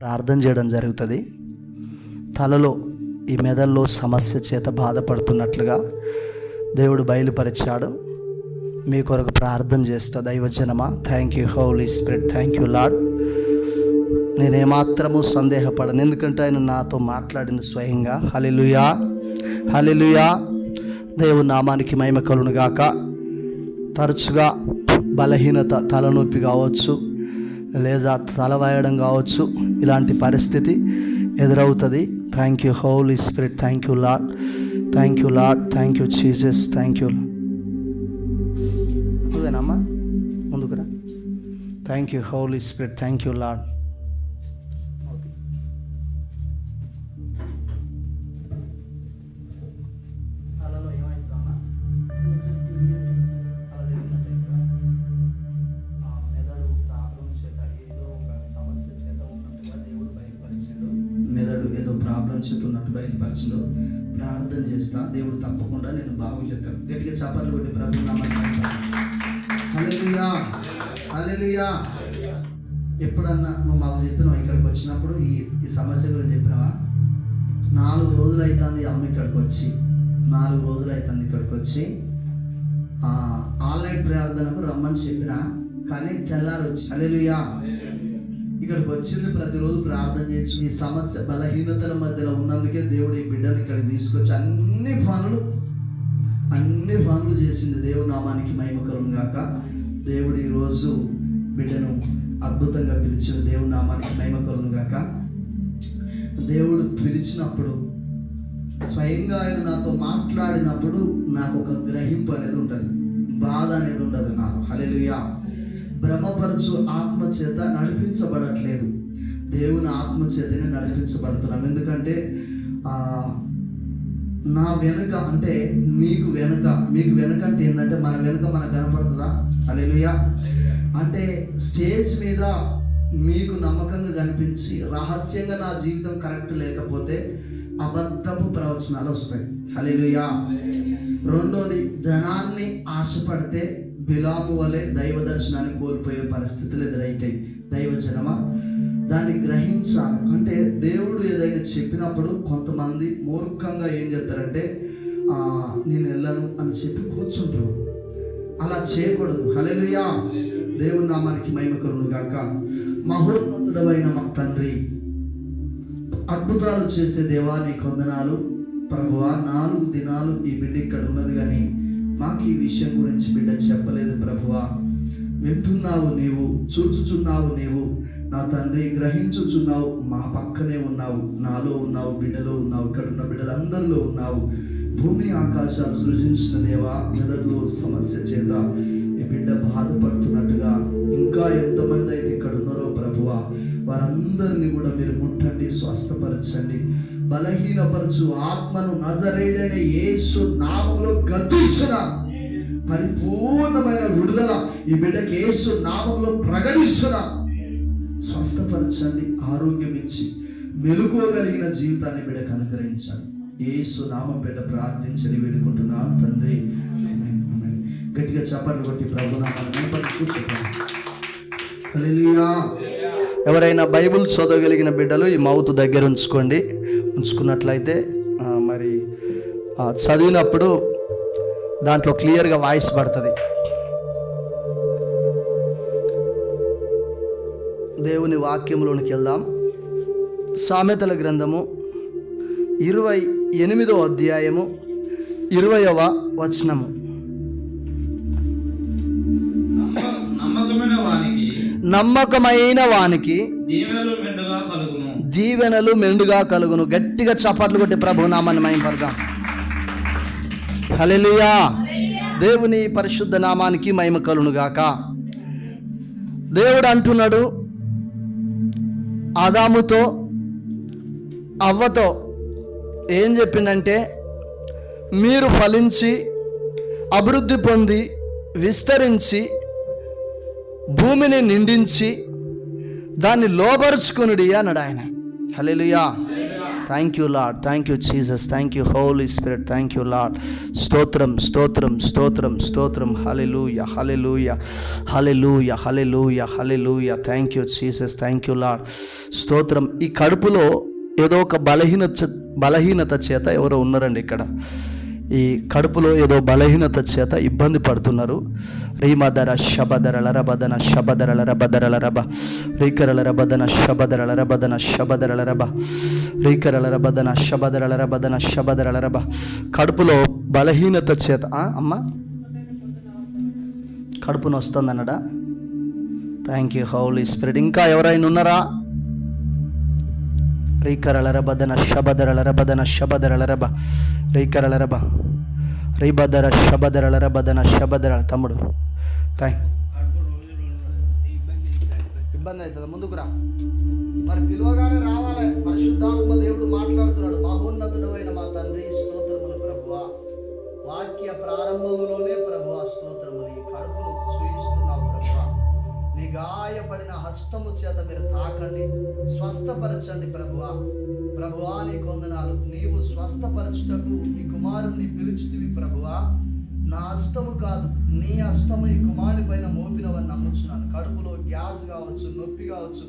ప్రార్థన చేయడం జరుగుతుంది. తలలో ఈ మెదడులో సమస్య చేత బాధపడుతున్నట్లుగా దేవుడు బయలుపరిచాడు. మీ కొరకు ప్రార్థన చేస్తా దైవజనమా. Thank you Holy Spirit, thank you Lord. నేనేమాత్రము సందేహపడను, ఎందుకంటే ఆయన నాతో మాట్లాడిన స్వయంగా. హల్లెలూయా, హల్లెలూయా. దేవుని నామానికి మహిమ కలుగును గాక. తరచుగా బలహీనత, తలనొప్పి కావచ్చు, లేదా తల వాయడం కావచ్చు, ఇలాంటి పరిస్థితి ఎదురవుతుంది. Thank you Holy Spirit, thank you Lord, thank you Lord, thank you Jesus, thank you. నువ్వేనమ్మా, ముందుకురా. Thank you Holy Spirit, thank you Lord. మెదడు ఏదో ప్రాబ్లం చెప్తున్నట్టు బయలుపరచలో ప్రార్థన చేస్తా. దేవుడు తప్పకుండా నేను బాగు చేస్తాను. గట్టిగా చప్పట్లు కొట్టి ప్రభు నామమున హల్లెలూయా, హల్లెలూయా. ఎప్పుడన్నా నువ్వు మాకు చెప్పినావు, ఇక్కడికి వచ్చినప్పుడు ఈ సమస్య గురించి చెప్పినావా? 4 రోజులు అవుతుంది అమ్మ ఇక్కడికి వచ్చి, 4 రోజులు అవుతుంది ఇక్కడికి వచ్చి. ఆన్లైన్ ప్రార్థనకు రమ్మని చెప్పినా, కానీ తెల్లారి వచ్చి హల్లెలూయా ఇక్కడికి వచ్చింది. ప్రతిరోజు ప్రార్థన చేయొచ్చు. ఈ సమస్య బలహీనతల మధ్యలో ఉన్నందుకే దేవుడు ఈ బిడ్డను ఇక్కడికి తీసుకొచ్చి అన్ని పనులు చేసింది. దేవుడి నామానికి మహిమ కలుగును గాక. దేవుడు ఈరోజు బిడ్డను అద్భుతంగా పిలిచిన దేవుడి నామానికి మహిమ కలుగును గాక. దేవుడు పిలిచినప్పుడు స్వయంగా ఆయన నాతో మాట్లాడినప్పుడు నాకు ఒక గ్రహింపు అనేది ఉంటుంది, బాధ అనేది ఉండదు నాకు. హల్లెలూయా. భ్రమపరచు ఆత్మ చేత నడిపించబడట్లేదు, దేవుని ఆత్మ చేతనే నడిపించబడుతున్నాం. ఎందుకంటే నా వెనుక అంటే మీకు వెనుక అంటే ఏంటంటే మన వెనుక మనకు కనపడుతుందా? హల్లెలూయా. అంటే స్టేజ్ మీద మీకు నమ్మకంగా కనిపించి రహస్యంగా నా జీవితం కరెక్ట్ లేకపోతే అబద్ధపు ప్రవచనాలు వస్తాయి. హల్లెలూయా. రెండోది, ధనాన్ని ఆశపడితే బిలాము వలె దైవ దర్శనాన్ని కోల్పోయే పరిస్థితులు ఎదురైతాయి. దైవజనమా, దాన్ని గ్రహించాలి. అంటే దేవుడు ఏదైనా చెప్పినప్పుడు కొంతమంది మూర్ఖంగా ఏం చేస్తారంటే నేను వెళ్ళను అని చెప్పి కూర్చుంటారు. అలా చేయకూడదు. హల్లెలూయా. దేవుని నామానికి మహిమ కలుగును గాక. మహోన్నతుడైన మా తండ్రి, అద్భుతాలు చేసే దేవా నీకు వందనాలు ప్రభువా. 4 దినాలు ఈ బిడ్డ ఇక్కడ ఉన్నది, కానీ మాకు ఈ విషయం గురించి బిడ్డ చెప్పలేదు ప్రభువా. వింటున్నావు నీవు, చూచుచున్నావు నీవు నా తండ్రి, గ్రహించుచున్నావు, మా పక్కనే ఉన్నావు, నాలో ఉన్నావు, బిడ్డలో ఉన్నావు, ఇక్కడ ఉన్న బిడ్డలందరిలో ఉన్నావు. భూమి ఆకాశాలు సృజించిన దేవా, మెదడులో సమస్య చేత ఈ బిడ్డ బాధపడుతున్నట్టుగా ఇంకా ఎంతమంది అయితే ఇక్కడ ఉన్నారో ప్రభువా, వారందరినీ కూడా మీరు ముట్టండి, స్వస్థపరచండి. బలహీనపరచు ఆత్మను నజరేయుడైన యేసు నామములో గద్దిస్తున్నా. పరిపూర్ణమైన విడుదల ఈ బిడ్డకి యేసు నామములో ప్రకటిస్తున్నా. స్వస్థపరచండి, ఆరోగ్యం ఇచ్చి మెలుకోగలిగిన జీవితాన్ని బిడ్డకు అనుగ్రహించండి. యేసు నామం బిడ్డ ప్రార్థించని వేడుకుంటున్నాను తండ్రి. గట్టిగా చప్పట్లు కొట్టి ప్రభు నామాన్ని కూర్చుంటాను. హల్లెలూయా. ఎవరైనా బైబిల్ చదవగలిగిన బిడ్డలు ఈ మౌత్ దగ్గర ఉంచుకున్నట్లయితే మరి చదివినప్పుడు దాంట్లో క్లియర్గా వాయిస్ పడుతుంది. దేవుని వాక్యంలోనికి వెళ్దాం. సామెతల గ్రంథము 28వ అధ్యాయము 20వ వచనము. నమ్మకమైన వానికి దీవెనలు మెండుగా కలుగును. గట్టిగా చప్పట్లు కొట్టి ప్రభు నామాన్ని మహిమపడదాం. హల్లెలూయా. దేవుని పరిశుద్ధ నామానికి మహిమ కలుగును గాక. దేవుడు అంటున్నాడు ఆదాముతో అవ్వతో ఏం చెప్పిందంటే, మీరు ఫలించి అభివృద్ధి పొంది విస్తరించి భూమిని నిండించి దాన్ని లోబరుచుకొనుడి అన్నాడు ఆయన. Hallelujah. Thank you Lord, thank you Jesus, thank you Holy Spirit, thank you Lord. స్తోత్రం స్తోత్రం స్తోత్రం స్తోత్రం. Hallelujah hallelujah hallelujah hallelujah hallelujah. Thank you Jesus, thank you Lord. స్తోత్రం. ఈ కడుపులో ఏదో ఒక బలహీనత చేత ఎవరో ఉన్నారండి. ఇక్కడ ఈ కడుపులో ఏదో బలహీనత చేత ఇబ్బంది పడుతున్నారు. రీమదర శబదరలర బదన శబదరలర బదరలరబ రీకరలర బదన శబదరలర బదన శబదరలరబ రీకరలర బదన శబదరలర బదన శబదరలరబ. కడుపులో బలహీనత చేత అమ్మ కడుపును వస్తుందన్నడా? Thank you Holy Spirit. ఇంకా ఎవరైనా ఉన్నారా? రీకరలర బదన శబదరలర బదన శబదరలరబ రీకరలరబ రీబదర శబదరలర బదన శబదర. తమ్ముడు ఇబ్బంది అవుతుంది, ముందుకు రా. మరి పిలువగానే రావాలి. పరిశుద్ధాత్మ దేవుడు మాట్లాడుతున్నాడు. మహోన్నతుడైన మా తండ్రి స్తోత్రములు ప్రభువా. వాక్య ప్రారంభములోనే ప్రభువా స్తోత్రములు. ఈ కడుపును చూయిస్తున్నావు ప్రభువా. నీ గాయపడిన హస్తము చేత మీరు తాకండి, స్వస్థపరచండి ప్రభువా. ప్రభువా నీకు వందనాలు. నీవు స్వస్థపరచుటకు ఈ కుమారుణ్ణి పిలిచితివి ప్రభువా. నా హస్తము కాదు, నీ హస్తము ఈ కుమారుని పైన మోపినవని నమ్ముచున్నాను. కడుపులో గ్యాస్ కావచ్చు, నొప్పి కావచ్చు,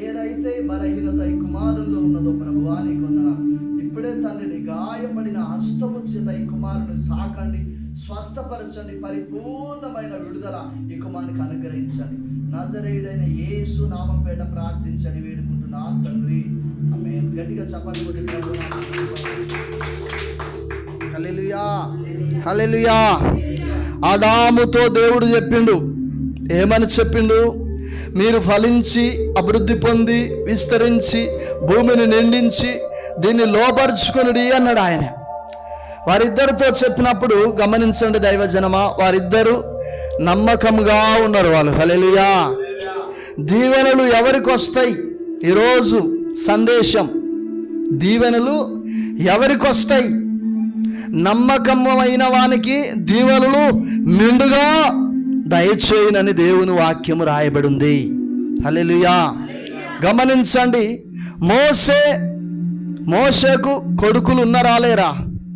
ఏదైతే బలహీనత ఈ కుమారుల్లో ఉన్నదో ప్రభువా నీకు వందనాలు. ఇప్పుడే తండ్రి నీ గాయపడిన హస్తము చేత ఈ కుమారుని తాకండి, స్వస్థపరచండి. పరిపూర్ణమైన విడుదల ఈ కుమారునికి అనుగ్రహించండి. నజరేయుడైన యేసు నామం పేట ప్రార్థించండి వేడుకుంటున్నాను తండ్రి, ఆమేన్. గట్టిగా చప్పట్లు కొట్టి హల్లెలూయా హల్లెలూయా. ఆదాముతో దేవుడు చెప్పిండు, ఏమని చెప్పిండు? మీరు ఫలించి అభివృద్ధి పొంది విస్తరించి భూమిని నిండించి దీన్ని లోపరుచుకొనుడి అన్నాడు ఆయన. వారిద్దరితో చెప్పినప్పుడు గమనించండి దైవజనమా, వారిద్దరు నమ్మకంగా ఉన్నారు వాళ్ళు. హల్లెలూయా. దీవెనలు ఎవరికి వస్తాయి? ఈరోజు సందేశం, దీవెనలు ఎవరికి వస్తాయి? నమ్మకమైన వానికి దీవెనలు మెండుగా దయచేయునని దేవుని వాక్యము రాయబడి ఉంది. హల్లెలూయా. గమనించండి, మోషేకు కొడుకులు ఉన్నారా లేరా?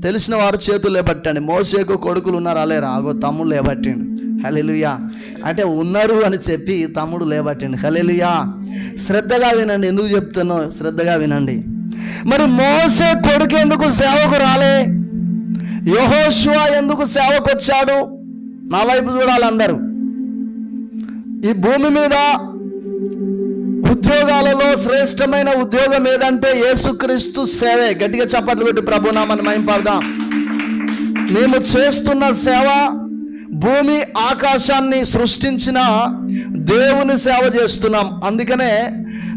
తెలిసిన వారు చేతులు లేబట్టండి. మోషేకు కొడుకులు ఉన్నారా లేరా? ఆగో తమ్ముడు లేబట్టండి. హల్లెలూయా. అంటే ఉన్నారు అని చెప్పి తమ్ముడు లేబట్టండి. హల్లెలూయా. శ్రద్ధగా వినండి, ఎందుకు చెప్తానో శ్రద్ధగా వినండి. మరి మోషే కొడుకు ఎందుకు సేవకు రాలే? యెహోషువ ఎందుకు సేవకు వచ్చాడు? నా వైపు చూడాలి అందరూ. ఈ భూమి మీద ఉద్యోగాలలో శ్రేష్టమైన ఉద్యోగం ఏదంటే యేసుక్రీస్తు సేవే. గట్టిగా చప్పట్లు పెట్టి ప్రభునామాన్ని మహింపడదాం. మేము చేస్తున్న సేవ భూమి ఆకాశాన్ని సృష్టించిన దేవుని సేవ చేస్తున్నాం. అందుకనే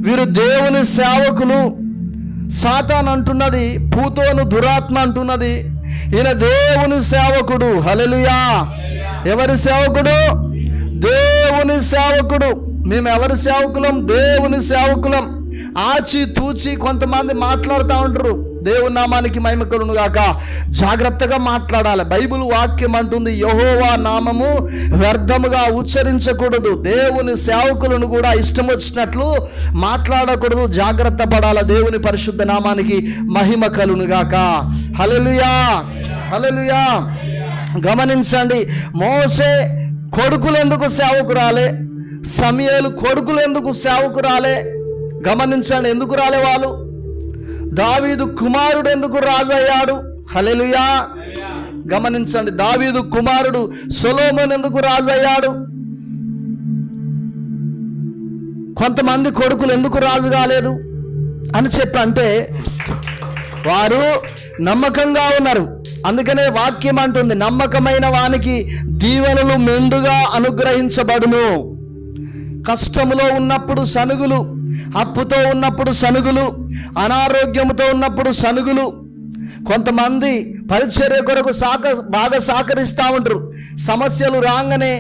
వీరు దేవుని సేవకులు. సాతాన్ అంటున్నది, పూతోను దురాత్మ అంటున్నది, ఈయన దేవుని సేవకుడు. హల్లెలూయా. ఎవరి సేవకుడు? దేవుని సేవకుడు. మేము ఎవరి సేవకులం? దేవుని సేవకులం. ఆచి తూచి కొంతమంది మాట్లాడుతూ ఉంటారు. దేవుని నామానికి మహిమ కలుగును గాక. జాగ్రత్తగా మాట్లాడాలి. బైబిల్ వాక్యం అంటుంది, యెహోవా నామము వ్యర్థముగా ఉచ్చరించకూడదు. దేవుని సేవకులను కూడా ఇష్టం వచ్చినట్లు మాట్లాడకూడదు. జాగ్రత్త పడాలి. దేవుని పరిశుద్ధ నామానికి మహిమ కలుగును గాక. హల్లెలూయా హల్లెలూయా. గమనించండి, మోషే కొడుకులు ఎందుకు సేవకు రాలే? సమూయేలు కొడుకులు ఎందుకు సేవకు రాలే? గమనించండి, ఎందుకు రాలే వాళ్ళు? దావీదు కుమారుడు ఎందుకు రాజు అయ్యాడు? హల్లెలూయా. గమనించండి, దావీదు కుమారుడు సొలొమోను ఎందుకు రాజు అయ్యాడు? కొంతమంది కొడుకులు ఎందుకు రాజు కాలేదు అని చెప్పి అంటే వారు నమ్మకంగా ఉన్నారు. అందుకనే వాక్యం అంటుంది, నమ్మకమైన వానికి దీవెనలు మెండుగా అనుగ్రహించబడును. కష్టములో ఉన్నప్పుడు సనుగులు, అప్పుతో ఉన్నప్పుడు సనుగులు, అనారోగ్యంతో ఉన్నప్పుడు సనుగులు. కొంతమంది పరిచర్య కొరకు బాగా సహకరిస్తూ ఉంటారు. సమస్యలు రాగానే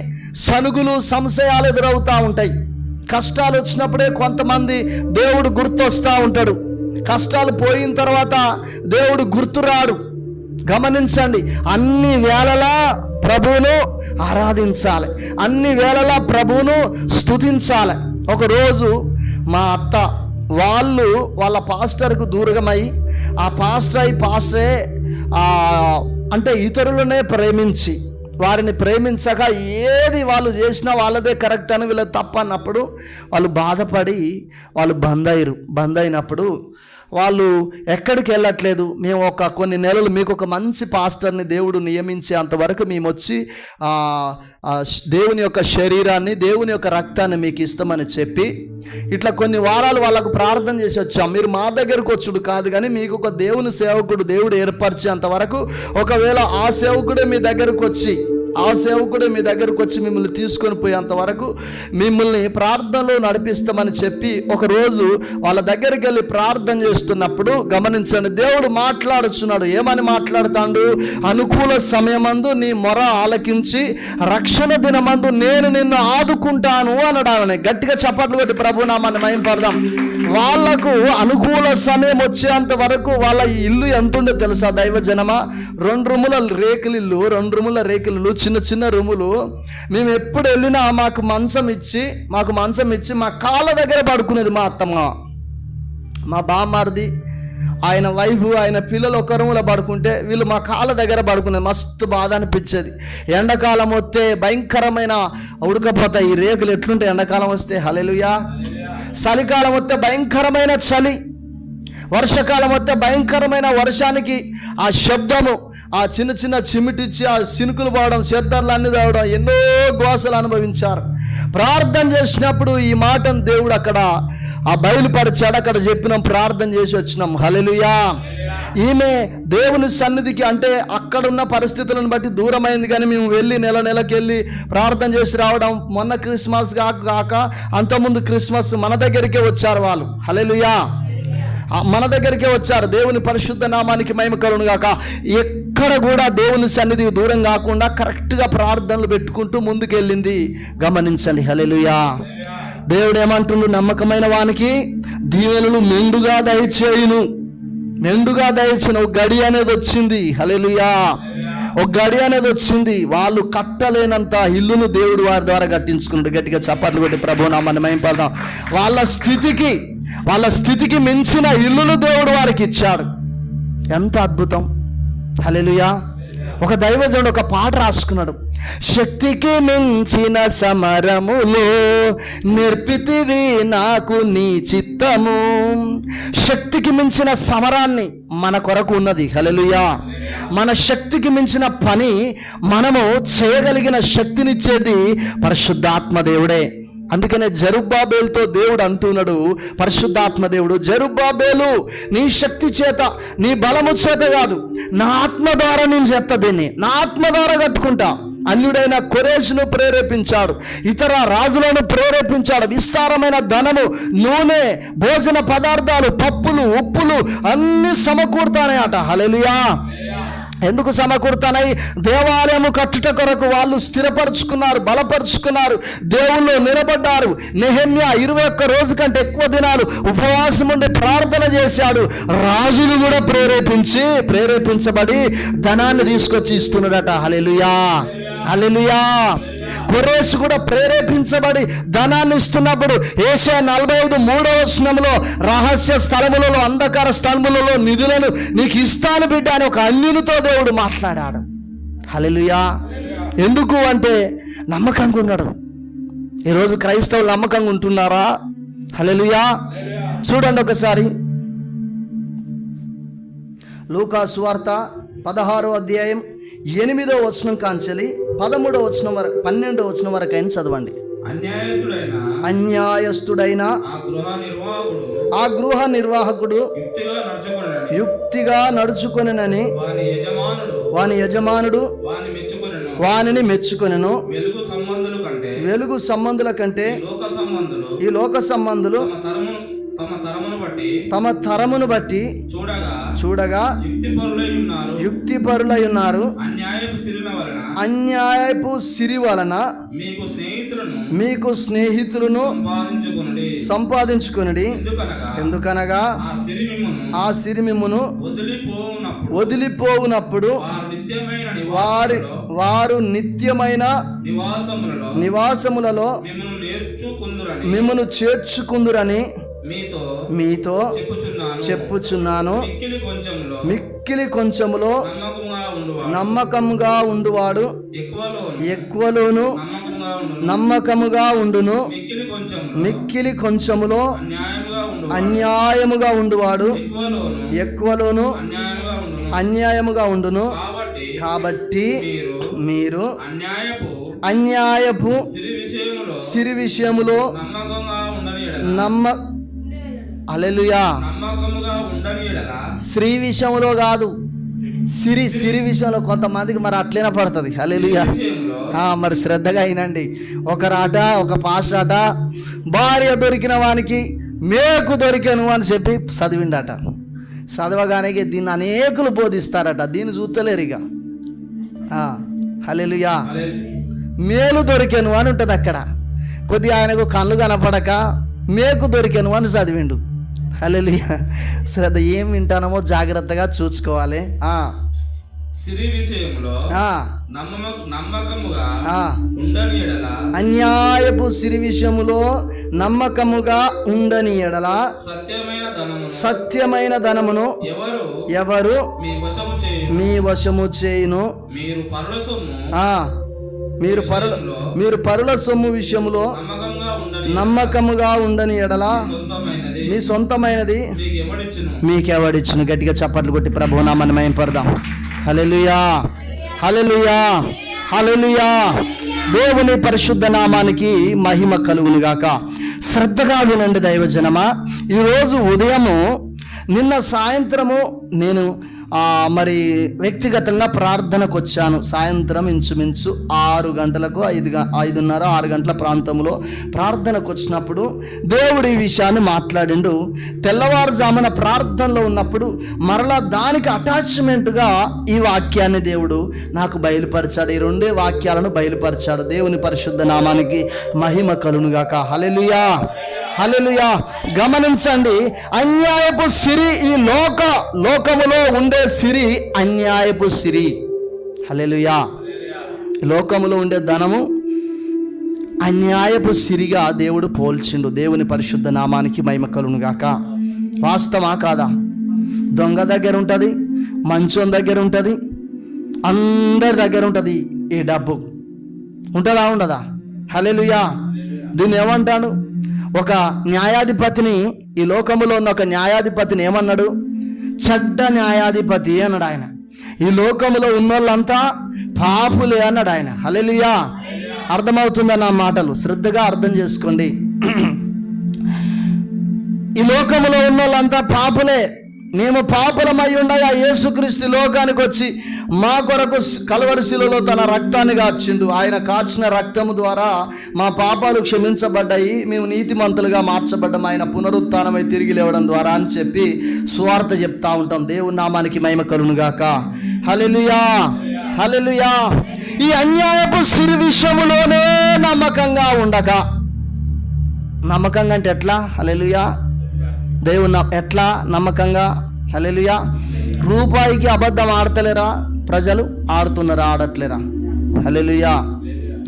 సనుగులు, సంశయాలు ఎదురవుతూ ఉంటాయి. కష్టాలు వచ్చినప్పుడే కొంతమంది దేవుడు గుర్తొస్తూ ఉంటాడు. కష్టాలు పోయిన తర్వాత దేవుడు గుర్తురాడు. గమనించండి, అన్ని వేళలా ప్రభువును ఆరాధించాలి, అన్ని వేళలా ప్రభువును స్తుతించాలి. ఒకరోజు మా అత్త వాళ్ళ పాస్టర్కు దూరమై ఆ పాస్టరే అంటే ఇతరులనే ప్రేమించి వారిని ప్రేమించక ఏది వాళ్ళు చేసినా వాళ్ళదే కరెక్ట్ అని వీళ్ళది తప్ప అన్నప్పుడు వాళ్ళు బాధపడి వాళ్ళు బంద్ అయినప్పుడు వాళ్ళు ఎక్కడికి వెళ్ళట్లేదు. మేము కొన్ని నెలలు మీకు ఒక మంచి పాస్టర్ని దేవుడు నియమించే అంతవరకు మేము వచ్చి దేవుని యొక్క శరీరాన్ని, దేవుని యొక్క రక్తాన్ని మీకు ఇస్తామని చెప్పి ఇట్లా కొన్ని వారాలు వాళ్ళకు ప్రార్థన చేసి వచ్చాం. మీరు మా దగ్గరకు వచ్చుడు కాదు, కానీ మీకు ఒక దేవుని సేవకుడు దేవుడు ఏర్పరిచేంత వరకు, ఒకవేళ ఆ సేవకుడే మీ దగ్గరకు వచ్చి మిమ్మల్ని తీసుకొని పోయేంత వరకు మిమ్మల్ని ప్రార్థనలో నడిపిస్తామని చెప్పి ఒకరోజు వాళ్ళ దగ్గరికి వెళ్ళి ప్రార్థన చేస్తున్నప్పుడు గమనించండి, దేవుడు మాట్లాడుచున్నాడు. ఏమని మాట్లాడుతాడు? అనుకూల సమయమందు నీ మొర ఆలకించి రక్షణ దినమందు నేను నిన్ను ఆదుకుంటాను అన్నాడు. గట్టిగా చప్పట్లు కొట్టి ప్రభునామాన్ని మహింపడదాం. వాళ్లకు అనుకూల సమయం వచ్చేంత వరకు వాళ్ళ ఇల్లు ఎంత ఉందో తెలుసా దైవజనమా? 2 రూముల రేకులు, చిన్న చిన్న రూములు. మేము ఎప్పుడు వెళ్ళినా మాకు మంచం ఇచ్చి మా కాళ్ళ దగ్గర పడుకునేది మా అత్తమ్మ, మా బామ్మారిది, ఆయన వైఫ్, ఆయన పిల్లలు ఒక రూములో పడుకుంటే వీళ్ళు మా కాళ్ళ దగ్గర పడుకునేది. మస్తు బాధ అనిపించేది. ఎండాకాలం వస్తే భయంకరమైన ఉడకపోతాయి. ఈ రేకులు ఎట్లుంటాయి ఎండాకాలం వస్తే? హల్లెలూయా. చలికాలం వస్తే భయంకరమైన చలి, వర్షాకాలం వస్తే భయంకరమైన వర్షానికి ఆ శబ్దము, ఆ చిన్న చిన్న చిమిటిచ్చి ఆ సినుకులు పోవడం, శబ్దాలు అన్ని తాగడం, ఎన్నో గోసలు అనుభవించారు. ప్రార్థన చేసినప్పుడు ఈ మాటను దేవుడు అక్కడ బయలుపరిచాడు. అక్కడ చెప్పినాం, ప్రార్థన చేసి వచ్చినాం. హల్లెలూయా. ఈమె దేవుని సన్నిధికి అంటే అక్కడున్న పరిస్థితులను బట్టి దూరమైంది, కానీ మేము వెళ్ళి నెలకి వెళ్ళి ప్రార్థన చేసి రావడం. మొన్న క్రిస్మస్ కాక అంతకుముందు క్రిస్మస్ మన దగ్గరికే వచ్చారు వాళ్ళు. హల్లెలూయా. మన దగ్గరికే వచ్చారు. దేవుని పరిశుద్ధ నామానికి మహిమ కలుగును గాక. ఎక్కడ కూడా దేవుని సన్నిధికి దూరం కాకుండా కరెక్ట్గా ప్రార్థనలు పెట్టుకుంటూ ముందుకెళ్ళింది. గమనించండి. హల్లెలూయా. దేవుడు ఏమంటుండు? నమ్మకమైన వానికి దీవెనలు మెండుగా దయచేయును. ఒక గడి అనేది వచ్చింది. హల్లెలూయా. ఒక గడి అనేది వచ్చింది. వాళ్ళు కట్టలేనంత ఇల్లును దేవుడు వారి ద్వారా కట్టించుకున్నాడు. గట్టిగా చప్పట్లు కొట్టి ప్రభువు నామాన్ని మహింపడదాం. వాళ్ళ స్థితికి మించిన ఇల్లును దేవుడు వారికి ఇచ్చాడు. ఎంత అద్భుతం. హల్లెలూయా. ఒక దైవజనుడు ఒక పాట రాసుకున్నాడు. శక్తికి మించిన సమరములో నేర్పితివి నాకు నీ చిత్తము. శక్తికి మించిన సమరాన్ని మన కొరకు ఉన్నది. హల్లెలూయా. మన శక్తికి మించిన పని మనము చేయగలిగిన శక్తినిచ్చేది పరిశుద్ధాత్మ దేవుడే. అందుకనే జెరుబ్బాబేలుతో దేవుడు అంటున్నాడు, పరిశుద్ధాత్మ దేవుడు, జెరుబ్బాబేలు నీ శక్తి చేత, నీ బలము చేత కాదు, నా ఆత్మ ద్వారా నేను చేస్తా, దీన్ని నా ఆత్మ ద్వారా కట్టుకుంటా. అన్యుడైన కొరేషును ప్రేరేపించాడు, ఇతర రాజులను ప్రేరేపించాడు. విస్తారమైన ధనము, నూనె, భోజన పదార్థాలు, పప్పులు, ఉప్పులు అన్ని సమకూరుతానయట. హల్లెలూయా. ఎందుకు సమకూరుతానై? దేవాలయము కట్టుట కొరకు వాళ్ళు స్థిరపరుచుకున్నారు, బలపరుచుకున్నారు, దేవుళ్ళు నిలబడ్డారు. నెహెమ్యా 21 రోజు కంటే ఎక్కువ దినాలు ఉపవాసం ఉండి ప్రార్థన చేశాడు. రాజులు కూడా ప్రేరేపించబడి ధనాన్ని తీసుకొచ్చి ఇస్తున్నాడట. హల్లెలూయా. హల్లెలూయా. కొరేషు కూడా ప్రేరేపించబడి ధనాన్ని ఇస్తున్నప్పుడు యెషయా 45:3 రహస్య స్థలములలో, అంధకార స్థలములలో నిధులను నీకు ఇస్తాను బిడ్డ అని ఒక అన్యునితో దేవుడు మాట్లాడాడు. హల్లెలూయా. ఎందుకు అంటే నమ్మకంగా ఉన్నాడు. ఈరోజు క్రైస్తవులు నమ్మకంగా ఉంటున్నారా? హల్లెలూయా. చూడండి ఒకసారి లూకా సువార్త 16వ అధ్యాయం 8వ వచనం కాంచెలి 13వ వచనం వరకు 12వ వచనం వరకు అయిన చదవండి. అన్యాయస్తుడైన ఆ గృహ నిర్వాహకుడు యుక్తిగా నడుచుకొనెనని వాని యజమానుడు వానిని మెచ్చుకొనెను. వెలుగు సంబంధుల కంటే ఈ లోక సంబంధులు తమ తరమును బట్టి చూడగా యుక్తిపరులై ఉన్నారు. అన్యాయపు సిరి వలన మీకు స్నేహితులను సంపాదించుకొనుడి. ఎందుకనగా ఆ సిరి మిమ్మును వదిలిపోవునప్పుడు వారు నిత్యమైన నివాసములలో మిమ్మును చేర్చుకుందురని మీతో చెప్పుచున్నాను, మిక్కిలి కొంచెములో నమ్మకముగా ఉండువాడు ఎక్కువలోను నమ్మకముగా ఉండును, మిక్కిలి కొంచెములో అన్యాయముగా ఉండువాడు ఎక్కువలోను అన్యాయముగా ఉండును. కాబట్టి మీరు అన్యాయపు సిరి విషయములో హల్లెలూయా, స్త్రీ విషయంలో కాదు, సిరి విషయంలో. కొంతమందికి మరి అట్లనే పడుతుంది. హల్లెలూయా. మరి శ్రద్ధగా అయినండి. ఒక పాస్టర్ అట భార్య దొరికిన వానికి మేకు దొరికాను అని చెప్పి చదివిండట. చదవగానే దీన్ని అనేకులు బోధిస్తారట, దీన్ని చూస్తలేరు ఇక. హల్లెలూయా. మేలు దొరికాను అని ఉంటుంది అక్కడ. కొద్దిగా ఆయనకు కళ్ళు కనపడక మేకు దొరికాను అని చదివిండు. హల్లెలూయా. శ్రద్ధ ఏం వింటానమో జాగ్రత్తగా చూసుకోవాలి. అన్యాయపు సిరి విషయములో నమ్మకముగా ఉండని ఎడల సత్యమైన ధనమును ఎవరు మీ వశము చేయును. మీరు పరుల సొమ్ము విషయములో నమ్మకముగా ఉండని ఎడల మీ సొంతమైనది మీకెవడిచ్చును. గట్టిగా చప్పట్లు కొట్టి ప్రభువు నామమున మహిమపడదాం. హల్లెలూయా, హల్లెలూయా, హల్లెలూయా. దేవుని పరిశుద్ధ నామానికి మహిమ కలుగును గాక. శ్రద్ధగా వినండి దైవజనమా. ఈరోజు ఉదయము, నిన్న సాయంత్రము నేను మరి వ్యక్తిగతంగా ప్రార్థనకు వచ్చాను. సాయంత్రం ఇంచుమించు 6 గంటలకు 5:30 6 గంటల ప్రాంతంలో ప్రార్థనకు వచ్చినప్పుడు దేవుడు ఈ విషయాన్ని మాట్లాడిండు. తెల్లవారుజామున ప్రార్థనలో ఉన్నప్పుడు మరలా దానికి అటాచ్మెంట్గా ఈ వాక్యాన్ని దేవుడు నాకు బయలుపరిచాడు. ఈ 2 వాక్యాలను బయలుపరిచాడు. దేవుని పరిశుద్ధ నామానికి మహిమ కలుగునుగాక. హల్లెలూయా, హల్లెలూయా. గమనించండి, అన్యాయపు సిరి, ఈ లోకములో ఉండే సిరి అన్యాయపు సిరి. హల్లెలూయా. లోకములో ఉండే ధనము అన్యాయపు సిరిగా దేవుడు పోల్చిండు. దేవుని పరిశుద్ధ నామానికి మహిమ కలుగును గాక. వాస్తవా కాదా? దొంగ దగ్గర ఉంటుంది, మంచోని దగ్గర ఉంటుంది, అందరి దగ్గర ఉంటుంది ఈ డబ్బు. ఉంటుందా ఉండదా? హల్లెలూయా. దీన్ని ఏమంటాడు? ఒక న్యాయాధిపతిని, ఈ లోకములో ఉన్న ఒక న్యాయాధిపతిని ఏమన్నాడు? చెడ్డ న్యాయాధిపతి అన్నాడు ఆయన. ఈ లోకములో ఉన్నోళ్ళంతా పాపులే అన్నాడు ఆయన. హల్లెలూయా. అర్థమవుతుందా నా మాటలు? శ్రద్ధగా అర్థం చేసుకోండి. ఈ లోకములో ఉన్నోళ్ళంతా పాపులే. మేము పాపులమై ఉండగా యేసుక్రీస్తు లోకానికి వచ్చి మా కొరకు కల్వరి శిలువలో తన రక్తాన్ని కార్చిండు. ఆయన కార్చిన రక్తము ద్వారా మా పాపాలు క్షమించబడ్డాయి, మేము నీతిమంతులుగా మార్చబడ్డాం, ఆయన పునరుత్థానమై తిరిగి లేవడం ద్వారా అని చెప్పి సువార్త చెప్తా ఉంటాం. దేవుని నామానికి మహిమ కలుగును గాక. హల్లెలూయా, హల్లెలూయా. ఈ అన్యాయపు సిరి విషయములోనే నమ్మకంగా ఉండక, నమ్మకంగా అంటే ఎట్లా? హల్లెలూయా. దేవుని ఎట్లా నమ్మకంగా? హల్లెలూయా. రూపాయికి అబద్ధం ఆడతలేరా ప్రజలు? ఆడుతున్నారా? ఆడట్లేరా? హల్లెలూయా.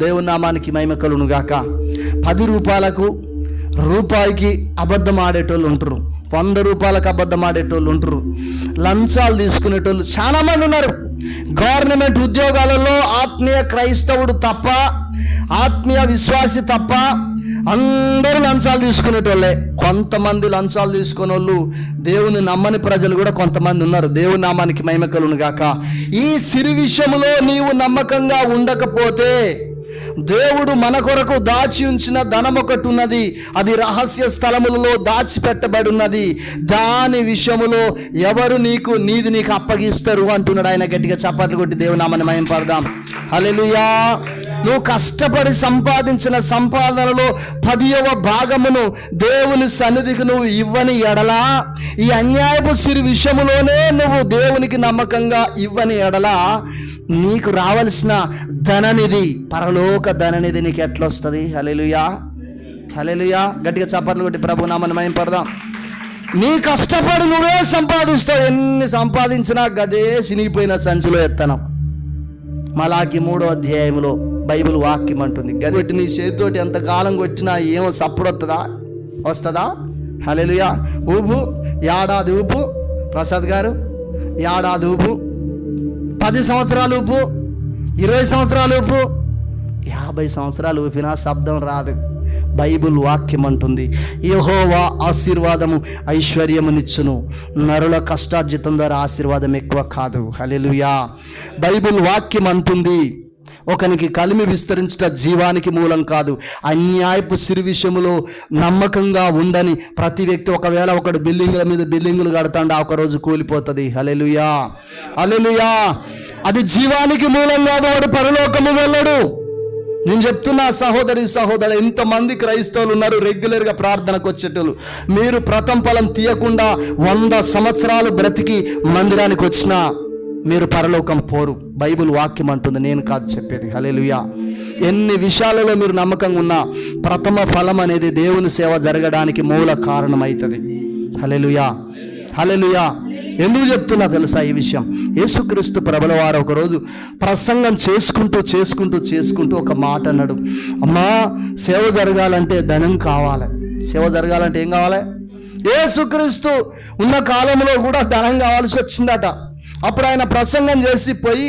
దేవుని నామానికి మహిమ కలుగును గాక. 10 రూపాయలకు రూపాయికి అబద్ధం ఆడేటోళ్ళు ఉంటారు, 100 రూపాయలకు అబద్ధం ఆడేటోళ్ళు ఉంటారు, లంచాలు తీసుకునేటోళ్ళు చాలామంది ఉన్నారు. గవర్నమెంట్ ఉద్యోగాలలో ఆత్మీయ క్రైస్తవుడు తప్ప, ఆత్మీయ విశ్వాసి తప్ప అందరూ లంచాలు తీసుకునేటోళ్ళే. కొంతమంది లంచాలు తీసుకునే వాళ్ళు, దేవుని నమ్మని ప్రజలు కూడా కొంతమంది ఉన్నారు. దేవుని నామానికి మహిమ కలుగును గాక. ఈ సిరి విషయంలో నీవు నమ్మకంగా ఉండకపోతే, దేవుడు మన కొరకు దాచి ఉంచిన ధనం ఒకటి ఉన్నది, అది రహస్య స్థలములలో దాచిపెట్టబడి ఉన్నది. దాని విషయములో ఎవరు నీది నీకు అప్పగిస్తారు అంటున్నాడు ఆయన. గట్టిగా చప్పట్లు కొట్టి దేవుని నామాన్ని మహిమ పడదాం. హల్లెలూయా. నువ్వు కష్టపడి సంపాదించిన సంపాదనలో 10వ భాగమును దేవుని సన్నిధికి నువ్వు ఇవ్వని ఎడలా, ఈ అన్యాయపు సిరి విషయములోనే నువ్వు దేవునికి నమ్మకంగా ఇవ్వని ఎడలా, నీకు రావాల్సిన ధననిధి, పరలోక ధననిధి నీకు ఎట్లా వస్తుంది? హల్లెలూయా, హల్లెలూయా. గట్టిగా చప్పట్లు కొట్టి ప్రభు నామమున మహిమ పడదాం. నీ కష్టపడి నువ్వే సంపాదిస్తావు, ఎన్ని సంపాదించినా గదే సినిగిపోయిన సంచిలో ఎత్తనం. మలాకి 3వ అధ్యాయంలో బైబిల్ వాక్యం అంటుంది, గట్టి నీ చేతితోటి ఎంతకాలం కొట్టినా ఏమో సప్పుడు వస్తుందా? హల్లెలూయా. ఊపు, ఏడాది ఊపు. ప్రసాద్ గారు ఏడాది ఊపు, 10 సంవత్సరాలు ఊపు, 20 సంవత్సరాలు ఊపు, 50 సంవత్సరాలు ఊపినా శబ్దం రాదు. బైబిల్ వాక్యం అంటుంది, యెహోవా ఆశీర్వాదము ఐశ్వర్యమునిచ్చును, నరుల కష్టార్జితం ద్వారా ఆశీర్వాదం ఎక్కువ కాదు. హల్లెలూయా. బైబిల్ వాక్యం అంటుంది, ఒకనికి కలిమి విస్తరించుట జీవానికి మూలం కాదు. అన్యాయపు సిరి విషయములో నమ్మకంగా ఉండని ప్రతి వ్యక్తి, ఒకవేళ ఒకడు బిల్డింగుల మీద బిల్డింగులు కడతాండు, ఒక రోజు కూలిపోతుంది. హల్లెలూయా, హల్లెలూయా. అది జీవానికి మూలం కాదు, వాడు పరలోకము వెళ్ళడు. నేను చెప్తున్నా సహోదరి సహోదరు, ఎంతమంది క్రైస్తవులు ఉన్నారు రెగ్యులర్గా ప్రార్థనకు వచ్చేటోళ్ళు. మీరు ప్రథమ ఫలం తీయకుండా 100 సంవత్సరాలు బ్రతికి మందిరానికి వచ్చినా మీరు పరలోకం పోరు. బైబిల్ వాక్యం అంటుంది, నేను కాదు చెప్పేది. హల్లెలూయా. ఎన్ని విషయాలలో మీరు నమ్మకంగా ఉన్నా ప్రథమ ఫలం అనేది దేవుని సేవ జరగడానికి మూల కారణమవుతుంది. హల్లెలూయా, హల్లెలూయా. ఎందుకు చెప్తున్నా తెలుసా ఈ విషయం? యేసుక్రీస్తు ప్రభుల వారు ఒకరోజు ప్రసంగం చేసుకుంటూ ఒక మాట అన్నాడు. అమ్మా, సేవ జరగాలంటే ధనం కావాలి. సేవ జరగాలంటే ఏం కావాలి? యేసుక్రీస్తు ఉన్న కాలంలో కూడా ధనం కావాల్సి వచ్చిందట. అప్పుడు ఆయన ప్రసంగం చేసి పోయి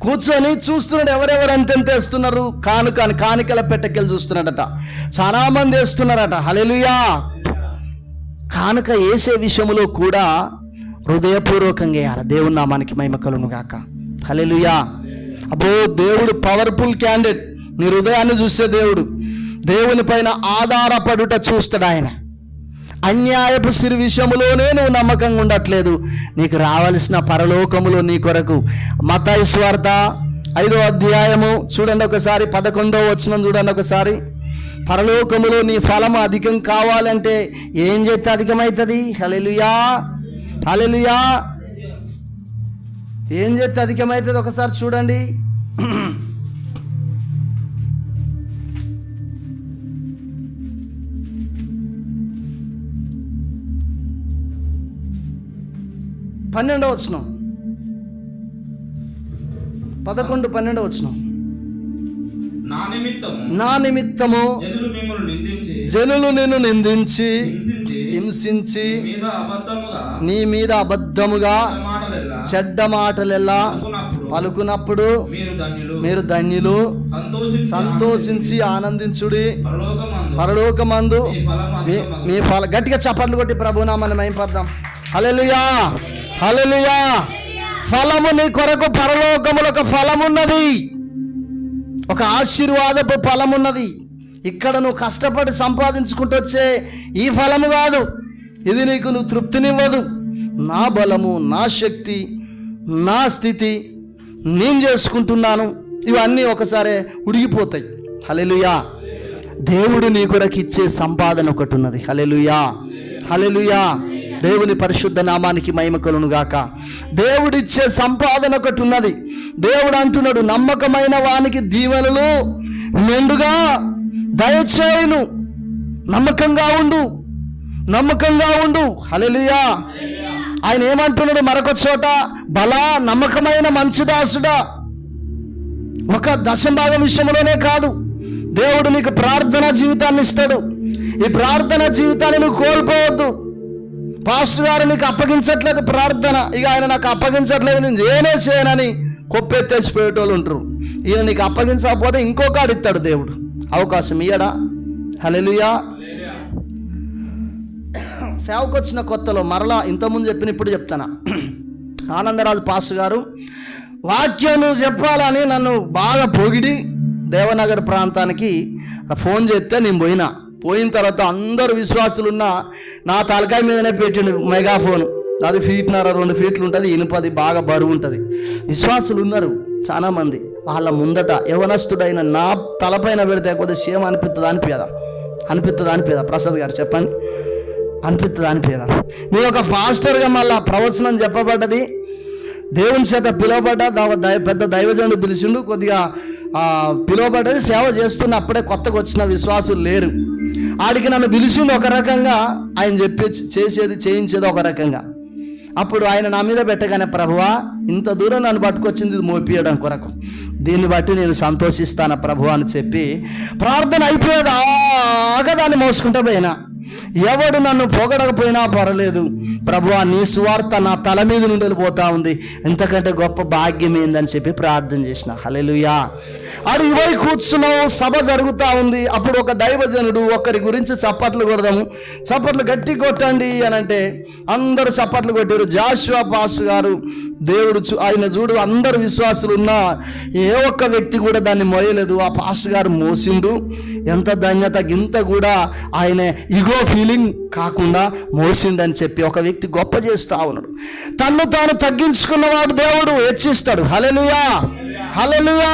కూర్చొని చూస్తున్నాడు, ఎవరెవరు ఎంతెంత వేస్తున్నారు. కానికల పెట్టకెళ్ళి చూస్తున్నాడట. చాలా మంది వేస్తున్నారట. హల్లెలూయా. కానుక వేసే విషయంలో కూడా హృదయపూర్వకంగా వేయాలి. దేవుని నామానికి మహిమ కలుగును గాక. హల్లెలూయా. అబ్బో, దేవుడు పవర్ఫుల్ క్యాండిడేట్. నీ హృదయాన్ని చూసే దేవుడు. దేవుని పైన ఆధారపడుట చూస్తాడు ఆయన. అన్యాయపు సిరి విషయములోనే నువ్వు నమ్మకంగా ఉండట్లేదు, నీకు రావాల్సిన పరలోకములో నీ కొరకు మత్తయి సువార్త 5వ అధ్యాయము చూడండి ఒకసారి, 11వ వచనం చూడండి ఒకసారి. పరలోకములో నీ ఫలము అధికం కావాలంటే ఏం చేస్తే అధికమవుతుంది? హల్లెలూయా, హల్లెలూయా. ఏం చేస్తే అధికమవుతుంది ఒకసారి చూడండి. పన్నెండవ వచనం, 11, 12 వచనం. నా నిమిత్తము జనులు నిన్ను నిందించి హింసించి నీ మీద అబద్ధముగా చెడ్డ మాటలెల్లా పలుకున్నప్పుడు మీరు ధన్యులు, సంతోషించి ఆనందించుడి, పరలోకమందు మీ ఫల. గట్టిగా చప్పట్లు కొట్టి ప్రభునామాన్ని మహింపర్దాం. హల్లెలూయా, హల్లెలూయా. ఫలము నీ కొరకు పరలోకములో ఒక ఫలమున్నది, ఒక ఆశీర్వాదపు ఫలమున్నది. ఇక్కడ నువ్వు కష్టపడి సంపాదించుకుంటూ వచ్చే ఈ ఫలము కాదు. ఇది నీకు నువ్వు తృప్తినివ్వదు. నా బలము, నా శక్తి, నా స్థితి, నేను చేసుకుంటున్నాను, ఇవన్నీ ఒకసారి ఉడిగిపోతాయి. హల్లెలూయా. దేవుడు నీ కొరకు ఇచ్చే సంపాదన ఒకటి ఉన్నది. హల్లెలూయా, హల్లెలూయా. దేవుని పరిశుద్ధ నామానికి మహిమ కలుగును గాక. దేవుడిచ్చే సంపాదన ఒకటి ఉన్నది. దేవుడు అంటున్నాడు, నమ్మకమైన వానికి దీవెనలు మెండుగా దయచేయును. నమ్మకంగా ఉండు, నమ్మకంగా ఉండు. హల్లెలూయా. ఆయన ఏమంటున్నాడు మరొక చోట, బలా నమ్మకమైన మంచి దాసుడా. ఒక దశంభాగం విషయంలోనే కాదు, దేవుడు నీకు ప్రార్థనా జీవితాన్ని ఇస్తాడు. ఈ ప్రార్థనా జీవితాన్ని నువ్వు కోల్పోవద్దు. పాస్టర్ గారు నీకు అప్పగించట్లేదు ప్రార్థన, ఇక ఆయన నాకు అప్పగించట్లేదు, నేను చేయనని కొప్పెత్తేసిపోయేటోళ్ళు ఉంటారు. ఈయన నీకు అప్పగించకపోతే ఇంకొకడు ఇస్తాడు దేవుడు, అవకాశం ఇయ్యడా? హల్లెలూయా. సేవకు వచ్చిన కొత్తలో మరలా ఇంతకుముందు చెప్పిన ఇప్పుడు చెప్తాను. ఆనందరాజు పాస్టర్ గారు వాక్యం నువ్వు చెప్పాలని నన్ను బాగా పొగిడి దేవనగర్ ప్రాంతానికి ఫోన్ చేస్తే నేను పోయిన తర్వాత అందరు విశ్వాసులున్న నా తలకాయ మీదనే పెట్టిండు మెగాఫోన్. అది 1.5 ఫీట్లు ఉంటుంది, ఇనుపది, బాగా బరువు ఉంటుంది. విశ్వాసులు ఉన్నారు చాలామంది. వాళ్ళ ముందట యవనస్తుడైన నా తలపైన పెడితే కొద్దిగా సేమ్ అనిపిస్తుందా? ప్రసాద్ గారు చెప్పండి, అనిపిస్తుందా? నేను ఒక పాస్టర్గా మళ్ళీ ప్రవచనం చెప్పబడ్డది, దేవుని చేత పిలువబడ్డ పెద్ద దైవజనుడు పిలిచిండు, కొద్దిగా పిలువబడ్డది, సేవ చేస్తున్న అప్పుడే కొత్తగా వచ్చిన విశ్వాసులు లేరు. ఆడికి నన్ను పిలిచింది ఒక రకంగా, ఆయన చేయించేది ఒక రకంగా. అప్పుడు ఆయన నా మీద పెట్టగానే, ప్రభువా ఇంత దూరం నన్ను పట్టుకొచ్చింది ఇది మోపియడం కొరకు, దీన్ని బట్టి నేను సంతోషిస్తాను ప్రభువా అని చెప్పి ప్రార్థన అయిపోయేదాకా దాన్ని మోసుకుంటూ పోయినా. ఎవడు నన్ను పొగడకపోయినా పర్వాలేదు ప్రభువా, నీ సువార్త నా తల మీద నుండి వెళ్ళిపోతా ఉంది, ఇంతకంటే గొప్ప భాగ్యం ఏందని చెప్పి ప్రార్థన చేసిన. హల్లెలూయా. అడిగి పోయి కూర్చున్నావు, సభ జరుగుతూ ఉంది. అప్పుడు ఒక దైవజనుడు ఒకరి గురించి చప్పట్లు కొడదాము, చప్పట్లు గట్టి కొట్టండి అని అంటే అందరూ చప్పట్లు కొట్టారు. జాషువా పాస్టర్ గారు, దేవుడు ఆయన చూడు, అందరు విశ్వాసులు ఉన్నా ఏ ఒక్క వ్యక్తి కూడా దాన్ని మోయలేదు. ఆ పాస్టర్ గారు మోసిండు. ఎంత ధన్యత, గింత కూడా ఆయన ఇగో ఫీలింగ్ కాకుండా మోసిండని చెప్పి ఒక వ్యక్తి గొప్ప చేస్తా ఉన్నాడు. తన్ను తాను తగ్గించుకున్నవాడు దేవుడు హెచ్చిస్తాడు. హల్లెలూయా, హల్లెలూయా.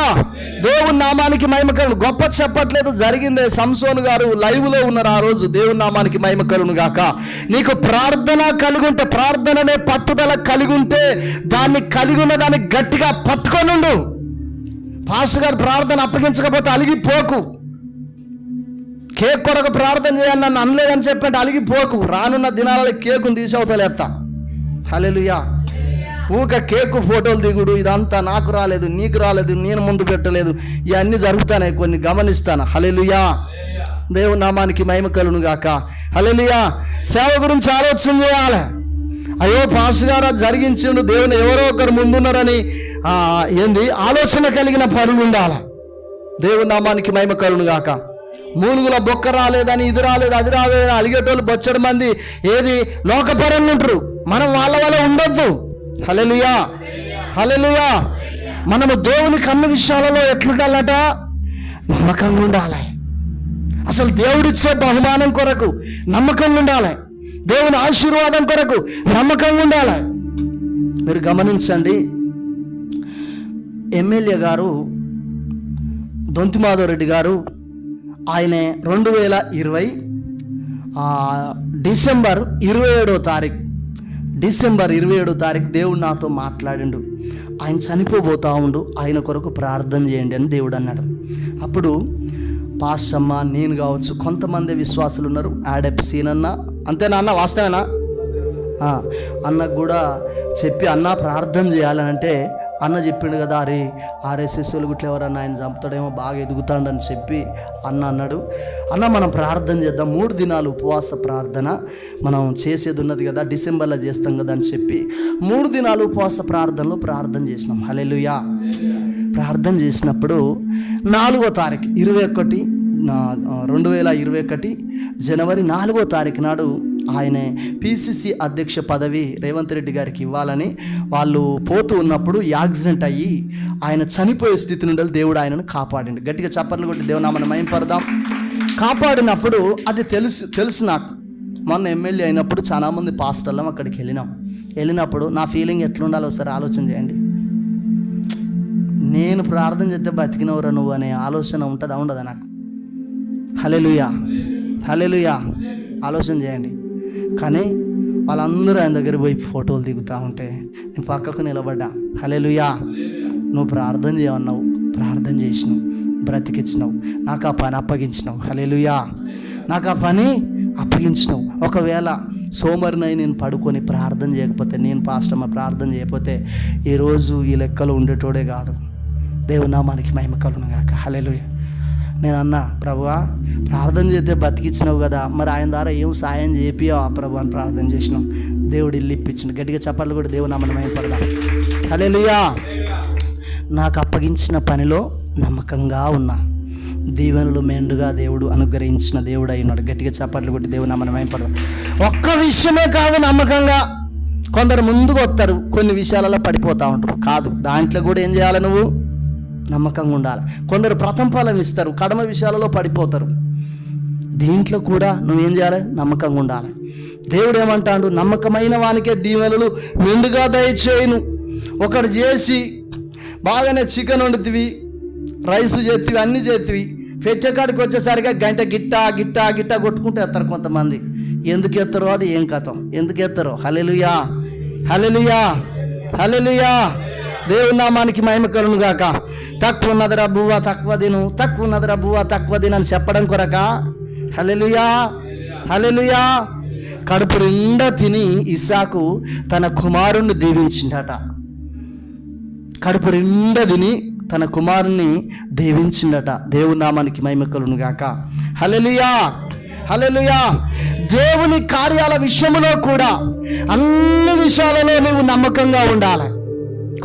దేవుని నామానికి మహిమకరును. గొప్ప చెప్పట్లేదు, జరిగిందే. సంసోను గారు లైవ్లో ఉన్నారు ఆ రోజు. దేవుని నామానికి మహిమకరును గాక. నీకు ప్రార్థన కలిగి ఉంటే, ప్రార్థననే పట్టుదల కలిగి ఉంటే, దాన్ని కలిగి ఉన్న దాన్ని గట్టిగా పట్టుకొనుండు. పాస్టర్ గారు ప్రార్థన అప్పగించకపోతే అలిగిపోకు. కేక్ కొరకు ప్రార్థన చేయాలి నన్ను అనలేదని చెప్పంటే అలిగిపోకు. రానున్న దినాలలో కేకును తీసవుతలేస్తా. హల్లెలూయా. ఊక కేకు ఫోటోలు దిగుడు, ఇదంతా నాకు రాలేదు, నీకు రాలేదు, నేను ముందు పెట్టలేదు, ఇవన్నీ జరుగుతాయి, కొన్ని గమనిస్తాను. హల్లెలూయా. దేవుని నామానికి మహిమ కలుగును గాక. హల్లెలూయా. సేవ గురించి ఆలోచన చేయాలి. అయ్యో పాస్టర్ గారు అది జరిగించిండు, దేవుని ఎవరో ఒకరు ముందున్నారని ఆలోచన కలిగిన పనులు ఉండాలి. దేవుని నామానికి మహిమ కలుగును గాక. మూలుగుల బొక్క రాలేదని, ఇది రాలేదు, అది రాలేదని అలిగేటోళ్ళు బొచ్చడి మంది లోకపరంగా ఉంటారు. మనం వాళ్ళ వల్ల ఉండొద్దు. హల్లెలూయా, హల్లెలూయా. మనము దేవుని కన్న విషయాలలో ఎట్లుండాలట? నమ్మకంగా ఉండాలి. అసలు దేవుడిచ్చే బహుమానం కొరకు నమ్మకంగా ఉండాలి. దేవుని ఆశీర్వాదం కొరకు నమ్మకంగా ఉండాలి. మీరు గమనించండి, ఎమ్మెల్యే గారు దొంతిమాధవ్ రెడ్డి గారు, ఆయన 2020 డిసెంబర్ 27వ తారీఖు దేవుడు నాతో మాట్లాడిండు. ఆయన చనిపోబోతా ఉండు, ఆయన కొరకు ప్రార్థన చేయండి అని దేవుడు అన్నాడు. అప్పుడు పాస్టమ్మ, నేను కావచ్చు, కొంతమంది విశ్వాసులు ఉన్నారు, యాడప్ సీనన్న, అంతేనా అన్న? వాస్తవేనా అన్నకు కూడా చెప్పి, అన్న ప్రార్థన చేయాలని అంటే అన్న చెప్పిండు కదా, అరే ఆర్ఎస్ఎస్ వాళ్ళు గుట్ల ఎవరన్నా ఆయన చంపుతాడేమో, బాగా ఎదుగుతాడని చెప్పి అన్న అన్నాడు. అన్న మనం ప్రార్థన చేద్దాం, 3 దినాలు ఉపవాస ప్రార్థన మనం చేసేది ఉన్నది కదా, డిసెంబర్లో చేస్తాం కదా అని చెప్పి 3 దినాలు ఉపవాస ప్రార్థనలో ప్రార్థన చేసినాం. హల్లెలూయా. ప్రార్థన చేసినప్పుడు 4వ తారీఖు 2021 జనవరి 4వ తారీఖు నాడు ఆయన పిసిసి అధ్యక్ష పదవి రేవంత్ రెడ్డి గారికి ఇవ్వాలని వాళ్ళు పోతూ ఉన్నప్పుడు యాక్సిడెంట్ అయ్యి ఆయన చనిపోయే స్థితి నుండి దేవుడు ఆయనను కాపాడిండు. గట్టిగా చప్పట్లు కొట్టి దేవుని నామమున మహిమపడదాం. కాపాడినప్పుడు అది తెలుసు నాకు. మొన్న ఎమ్మెల్యే అయినప్పుడు చాలామంది పాస్టర్లం అక్కడికి వెళ్ళినప్పుడు నా ఫీలింగ్ ఎట్లుండాలో ఒకసారి ఆలోచన చేయండి. నేను ప్రార్థన చేస్తే బతికినవరా నువ్వు అనే ఆలోచన ఉంటుందా, ఉండదా నాకు? హల్లెలూయా, హల్లెలూయా. ఆలోచన చేయండి. కానీ వాళ్ళందరూ ఆయన దగ్గర పోయి ఫోటోలు దిగుతూ ఉంటే నేను పక్కకు నిలబడ్డా. హల్లెలూయా. నువ్వు ప్రార్థన చేయమన్నావు, ప్రార్థన చేసినావు, బ్రతికించినావు, నాకు ఆ పని అప్పగించినావు. హల్లెలూయా. నాకు ఆ పని అప్పగించినావు. ఒకవేళ సోమరినై నేను పడుకొని ప్రార్థన చేయకపోతే, నేను పాస్టమ్మ ప్రార్థన చేయకపోతే ఈరోజు ఈ లెక్కలు ఉండేటోడే కాదు. దేవుని నామానికి మహిమ కలుగును గాక. హల్లెలూయా. నేను అన్నా, ప్రభువా ప్రార్థన చేస్తే బతికించినావు కదా, మరి ఆయన ద్వారా ఏం సాయం చేపియో ఆ ప్రభు అని ప్రార్థన చేసినాం. దేవుడు ఇల్లు ఇప్పించిన. గట్టిగా చప్పట్లు కూడా దేవుని నామమున మహిమపడదాం. హల్లెలూయా. నాకు అప్పగించిన పనిలో నమ్మకంగా ఉన్నా, దీవెనలు మెండుగా దేవుడు అనుగ్రహించిన దేవుడు అయినాడు. గట్టిగా చప్పట్లు కొట్టి దేవుని నామమున మహిమపడదాం. ఒక్క విషయమే కాదు, నమ్మకంగా. కొందరు ముందుకు వస్తారు, కొన్ని విషయాలలో పడిపోతూ ఉంటారు. కాదు, దాంట్లో కూడా ఏం చేయాలి? నువ్వు నమ్మకంగా ఉండాలి. కొందరు ప్రథమ ఫలం ఇస్తారు, కడమ విషయాలలో పడిపోతారు. దీంట్లో కూడా నువ్వేం చేయాలి? నమ్మకంగా ఉండాలి. దేవుడు ఏమంటాడు? నమ్మకమైన వానికే దీవెనలు మెండుగా దయచేయును. ఒకటి చేసి బాగానే చికెన్ వండుతీవి, రైస్ చేతివి, అన్నీ చేతివి, పెట్టేకాడికి వచ్చేసరిగా గంట గిట్టా కొట్టుకుంటూ ఎత్తారు కొంతమంది. ఎందుకు ఎత్తారో అది ఏం కథం, ఎందుకు ఎత్తారో. హల్లెలూయా, హల్లెలూయా, హల్లెలూయా. దేవుని నామానికి మహిమ కలుగును గాక. తక్కువ ఉన్నదిరా బువ్వ తక్కువ తిను, తక్కువ ఉన్నదిరా బువ్వ తక్కువ తిను అని చెప్పడం కొరక. హల్లెలూయా, హల్లెలూయా. కడుపు నిండా తిని ఇస్సాకు తన కుమారుణ్ణి దీవించిండట. కడుపు నిండా తిని తన కుమారుణ్ణి దీవించిండట. దేవుని నామానికి మహిమ కలుగును గాక. హల్లెలూయా, హల్లెలూయా. దేవుని కార్యాల విషయంలో కూడా అన్ని విషయాలలో నువ్వు నమ్మకంగా ఉండాలి.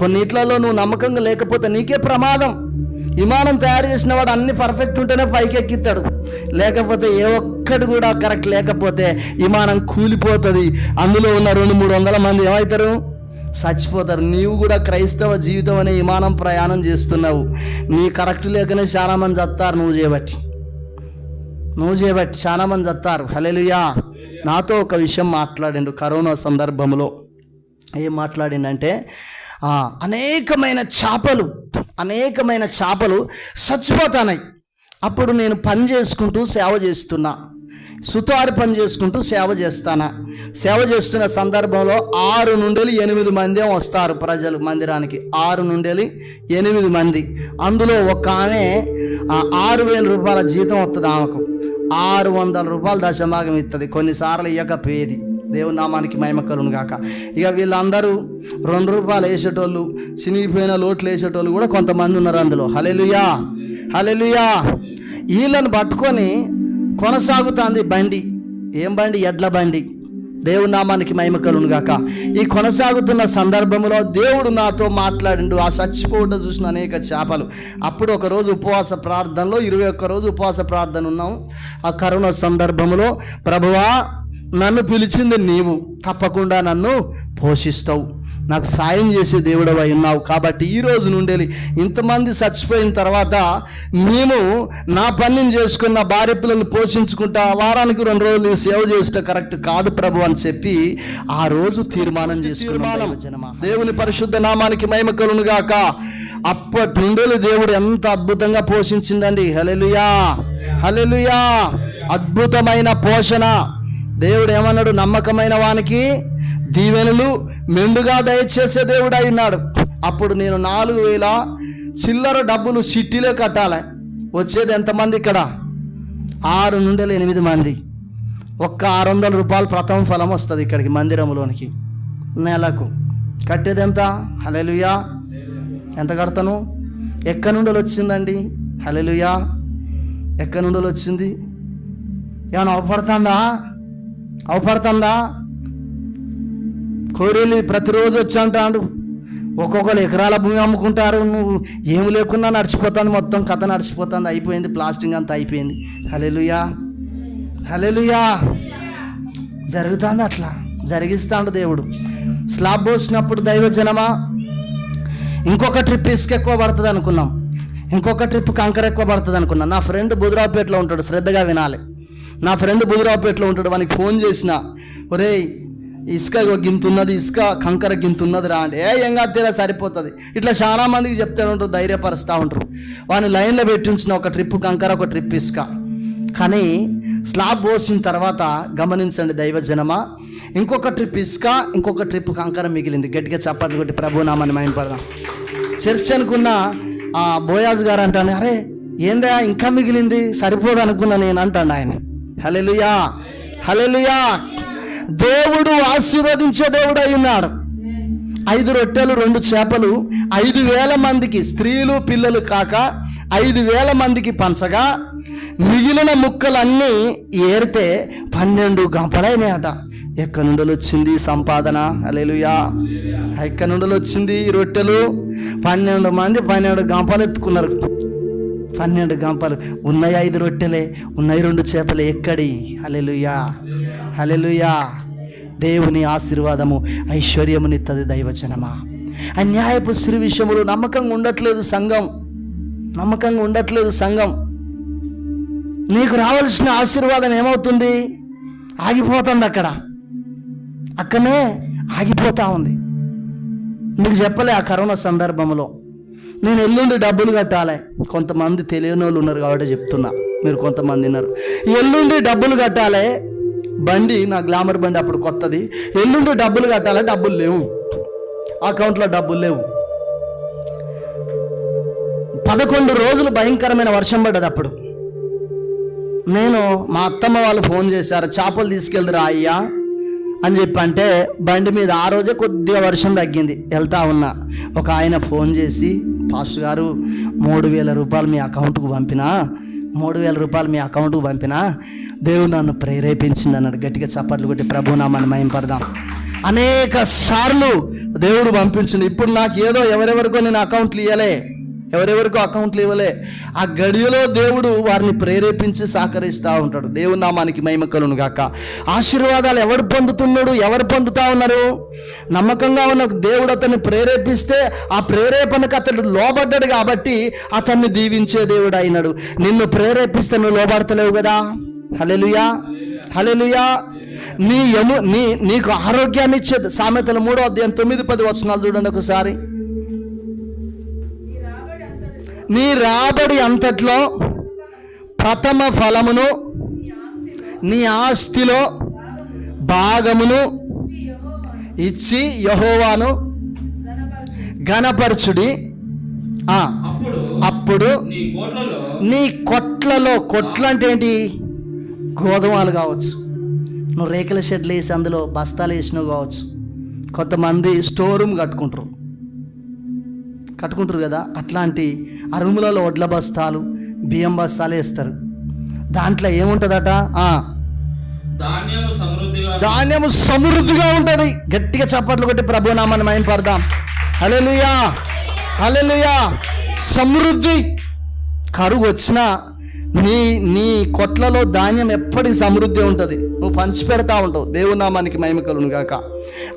కొన్నిట్లలో నువ్వు నమ్మకంగా లేకపోతే నీకే ప్రమాదం. విమానం తయారు చేసిన వాడు అన్ని పర్ఫెక్ట్ ఉంటేనే పైకి ఎక్కిస్తాడు, లేకపోతే ఏ ఒక్కటి కూడా కరెక్ట్ లేకపోతే విమానం కూలిపోతుంది. అందులో ఉన్న 200-300 మంది ఏమవుతారు? చచ్చిపోతారు. నీవు కూడా క్రైస్తవ జీవితం అనే విమానం ప్రయాణం చేస్తున్నావు. నీ కరెక్ట్ లేకనే చాలా మంది చస్తారు. నువ్వు చేయబట్టి చాలా మంది చస్తారు. హల్లెలూయా. నాతో ఒక విషయం మాట్లాడిండు కరోనా సందర్భంలో. ఏం మాట్లాడిండంటే, అనేకమైన చేపలు చచ్చిపోతాయి. అప్పుడు నేను పని చేసుకుంటూ సేవ చేస్తున్నా, సుతారు పని చేసుకుంటూ సేవ చేస్తున్న సందర్భంలో 6 నుండి 8 మంది వస్తారు ప్రజలు మందిరానికి. 6 నుండి 8 మంది. అందులో ఒక ఆమె 6,000 రూపాయల జీతం వస్తుంది. ఆమెకు 600 రూపాయలు దశభాగం ఇస్తుంది. కొన్నిసార్లు ఇవ్వకపోయేది. దేవుని నామానికి మహిమ కలుగును గాక. ఇక వీళ్ళందరూ 2 రూపాయలు వేసేటోళ్ళు, చినిగిపోయిన లోట్లు వేసేటోళ్ళు కూడా కొంతమంది ఉన్నారు అందులో. హల్లెలూయా, హల్లెలూయా. వీళ్ళని పట్టుకొని కొనసాగుతుంది బండి. ఏం బండి? ఎడ్ల బండి. దేవుని నామానికి మహిమ కలుగును గాక. ఈ కొనసాగుతున్న సందర్భంలో దేవుడు నాతో మాట్లాడిండు. ఆ చచ్చిపోవట చూసిన అనేక చేపలు. అప్పుడు ఒకరోజు ఉపవాస ప్రార్థనలో 21 రోజు ఉపవాస ప్రార్థన ఉన్నాం. ఆ కరోనా సందర్భంలో, ప్రభువా నన్ను పిలిచింది నీవు, తప్పకుండా నన్ను పోషిస్తావు, నాకు సాయం చేసే దేవుడవై ఉన్నావు. కాబట్టి ఈ రోజు నుండి ఇంతమంది చచ్చిపోయిన తర్వాత మేము నా పనిని చేసుకున్న భార్య పిల్లలు పోషించుకుంటా వారానికి 2 రోజులు సేవ చేస్తే కరెక్ట్ కాదు ప్రభు అని చెప్పి ఆ రోజు తీర్మానం చేసుకున్నాం. దేవుని పరిశుద్ధ నామానికి మహిమ కలుగును గాక. అప్పటి నుండి దేవుడు ఎంత అద్భుతంగా పోషించిందండి. హల్లెలూయా, హల్లెలూయా. అద్భుతమైన పోషణ. దేవుడు ఏమన్నాడు? నమ్మకమైన వానికి దీవెనలు మెండుగా దయచేసే దేవుడు అయినాడు. అప్పుడు నేను 4,000 చిల్లర డబ్బులు సిటీలో కట్టాలి. వచ్చేది ఎంతమంది? ఇక్కడ 6 నుండి 8 మంది. ఒక్క 600 రూపాయలు ప్రథమ ఫలం వస్తుంది ఇక్కడికి మందిరంలోనికి నెలకు. కట్టేది ఎంత? హల్లెలూయా. ఎంత కడతాను? ఎక్కడి నుండి వచ్చిందండి? హల్లెలూయా. ఎక్కడి నుండి వచ్చింది? ఏమైనా అవపడుతుందా? కోరేలి ప్రతిరోజు వచ్చి అంటాడు. ఒక్కొక్కరు ఎకరాల భూమి అమ్ముకుంటారు. నువ్వు ఏమి లేకున్నా నడిచిపోతుంది, మొత్తం కథ నడిచిపోతుంది, అయిపోయింది, ప్లాస్టింగ్ అంతా అయిపోయింది. హల్లెలూయా, హల్లెలూయా. జరుగుతుంది, అట్లా జరిగిస్తాడు దేవుడు. స్లాబ్ పోసినప్పుడు దైవజనమా ఇంకొక ట్రిప్ ఇసుక ఎక్కువ పడుతుంది అనుకున్నాం, ఇంకొక ట్రిప్ కంకర ఎక్కువ పడుతుంది అనుకున్నాం. నా ఫ్రెండ్ బుధరావుపేటలో ఉంటాడు, శ్రద్ధగా వినాలి. నా ఫ్రెండ్ బుధరావుపేటలో ఉంటాడు. వానికి ఫోన్ చేసిన, ఒరేయ్ ఇసుక గింతున్నది, ఇసుక కంకర గింతున్నది రా అంటే, ఏం కాదు సరిపోతుంది. ఇట్లా చాలా మందికి చెప్తూ ఉంటారు, ధైర్యపరుస్తూ ఉంటారు. వాని లైన్లో పెట్టించిన ఒక ట్రిప్ కంకర, ఒక ట్రిప్ ఇసుక. కానీ స్లాబ్ పోసిన తర్వాత గమనించండి దైవజనమా, ఇంకొక ట్రిప్ ఇసుక, ఇంకొక ట్రిప్ కంకర మిగిలింది. గట్టిగా చప్పట్లు కొట్టి ప్రభునామాన్ని మహిమపడదాం. చర్చ్ అనుకున్న ఆ బోయాజ్ గారు అంటాను, అరే ఏందా ఇంకా మిగిలింది, సరిపోదు అనుకున్నా నేను అంటాను ఆయన. హల్లెలూయా, హల్లెలూయా. దేవుడు ఆశీర్వదించే దేవుడు అయి ఉన్నాడు. 5 రొట్టెలు 2 చేపలు 5,000 మందికి, స్త్రీలు పిల్లలు కాక 5,000 మందికి పంచగా మిగిలిన ముక్కలన్నీ ఏరితే 12 గంపలైనాయట. ఎక్కడి నుండి వచ్చింది సంపాదన? హల్లెలూయా. ఎక్కడి నుండి వచ్చింది ఈ రొట్టెలు? 12 మంది 12 గంపలు ఎత్తుకున్నారు. 12 గంపలు ఉన్నాయి, 5 రొట్టెలే ఉన్నాయి, 2 చేపలే. ఎక్కడి? హల్లెలూయా, హల్లెలూయా. దేవుని ఆశీర్వాదము ఐశ్వర్యమునిత్తది దైవజనమా. అన్యాయపు స్త్రీ విషయములు నమ్మకంగా ఉండట్లేదు సంఘం. నీకు రావాల్సిన ఆశీర్వాదం ఏమవుతుంది? ఆగిపోతుంది, అక్కడనే ఆగిపోతా ఉంది. నీకు చెప్పలే ఆ కరోనా సందర్భంలో నేను ఎల్లుండి డబ్బులు కట్టాలి. కొంతమంది తెలియని వాళ్ళు ఉన్నారు కాబట్టి చెప్తున్నా, మీరు కొంతమంది ఉన్నారు. ఎల్లుండి డబ్బులు కట్టాలి, బండి నా గ్లామర్ బండి అప్పుడు కొత్తది. ఎల్లుండి డబ్బులు కట్టాలి, డబ్బులు లేవు, అకౌంట్లో డబ్బులు లేవు. 11 రోజులు భయంకరమైన వర్షం పడ్డది. అప్పుడు నేను మా అత్తమ్మ వాళ్ళు ఫోన్ చేశారు, చేపలు తీసుకెళ్తురా అయ్యా అని చెప్పి అంటే, బండి మీద ఆ రోజే కొద్దిగా వర్షం తగ్గింది. వెళ్తా ఉన్నా, ఒక ఆయన ఫోన్ చేసి, పాస్టర్ గారు 3,000 రూపాయలు మీ అకౌంట్కు పంపినా, 3,000 రూపాయలు మీ అకౌంట్కు పంపినా, దేవుడు నన్ను ప్రేరేపించింది అన్నాడు. గట్టిగా చప్పట్లు కొట్టి ప్రభు నామాన్ని మహింపడదాం. అనేక సార్లు దేవుడు పంపించింది. ఇప్పుడు నాకు ఏదో ఎవరెవరికో నేను అకౌంట్లు ఇవ్వలే, ఎవరెవరికో అకౌంట్లు ఇవ్వలే. ఆ గడియలో దేవుడు వారిని ప్రేరేపించి సహకరిస్తూ ఉంటాడు. దేవుని నామానికి మహిమ కలుగును గాక. ఆశీర్వాదాలు ఎవరు పొందుతున్నాడు, ఎవరు పొందుతా ఉన్నారు? నమ్మకంగా ఉన్న దేవుడు అతన్ని ప్రేరేపిస్తే ఆ ప్రేరేపణకు అతడు లోబడ్డాడు కాబట్టి అతన్ని దీవించే దేవుడు అయినాడు. నిన్ను ప్రేరేపిస్తే నువ్వు లోబడతలేవు కదా. హల్లెలూయా, హల్లెలూయా. నీకు ఆరోగ్యాన్ని ఇచ్చేది. సామెతలు 3వ అధ్యాయం 9-10 వచనాలు చూడండి ఒకసారి. నీ రాబడి అంతట్లో ప్రథమ ఫలమును నీ ఆస్తిలో భాగమును ఇచ్చి యెహోవాను ఘనపరచుడి. అప్పుడు నీ కొట్లలో, కొట్లు అంటే ఏంటి? గోధుమలు కావచ్చు, నువ్వు రేకుల షెడ్లు వేసి అందులో బస్తాలు వేసినావు కావచ్చు. కొంతమంది స్టోర్ రూమ్ కట్టుకుంటారు కదా, అట్లాంటి ఆ రూములలో వడ్ల బస్తాలు, బియ్యం బస్తాలు వేస్తారు. దాంట్లో ఏముంటుందట? ధాన్యము సమృద్ధిగా ఉంటుంది. గట్టిగా చప్పట్లు కొట్టి ప్రభు నామాన్ని మహింపడదాం. హల్లెలూయా, హల్లెలూయా. సమృద్ధి. కరువు వచ్చినా నీ కొట్లలో ధాన్యం ఎప్పటికీ సమృద్ధి ఉంటుంది. నువ్వు పంచి పెడతా ఉంటావు. దేవుని నామానికి మహిమ కలుగును గాక.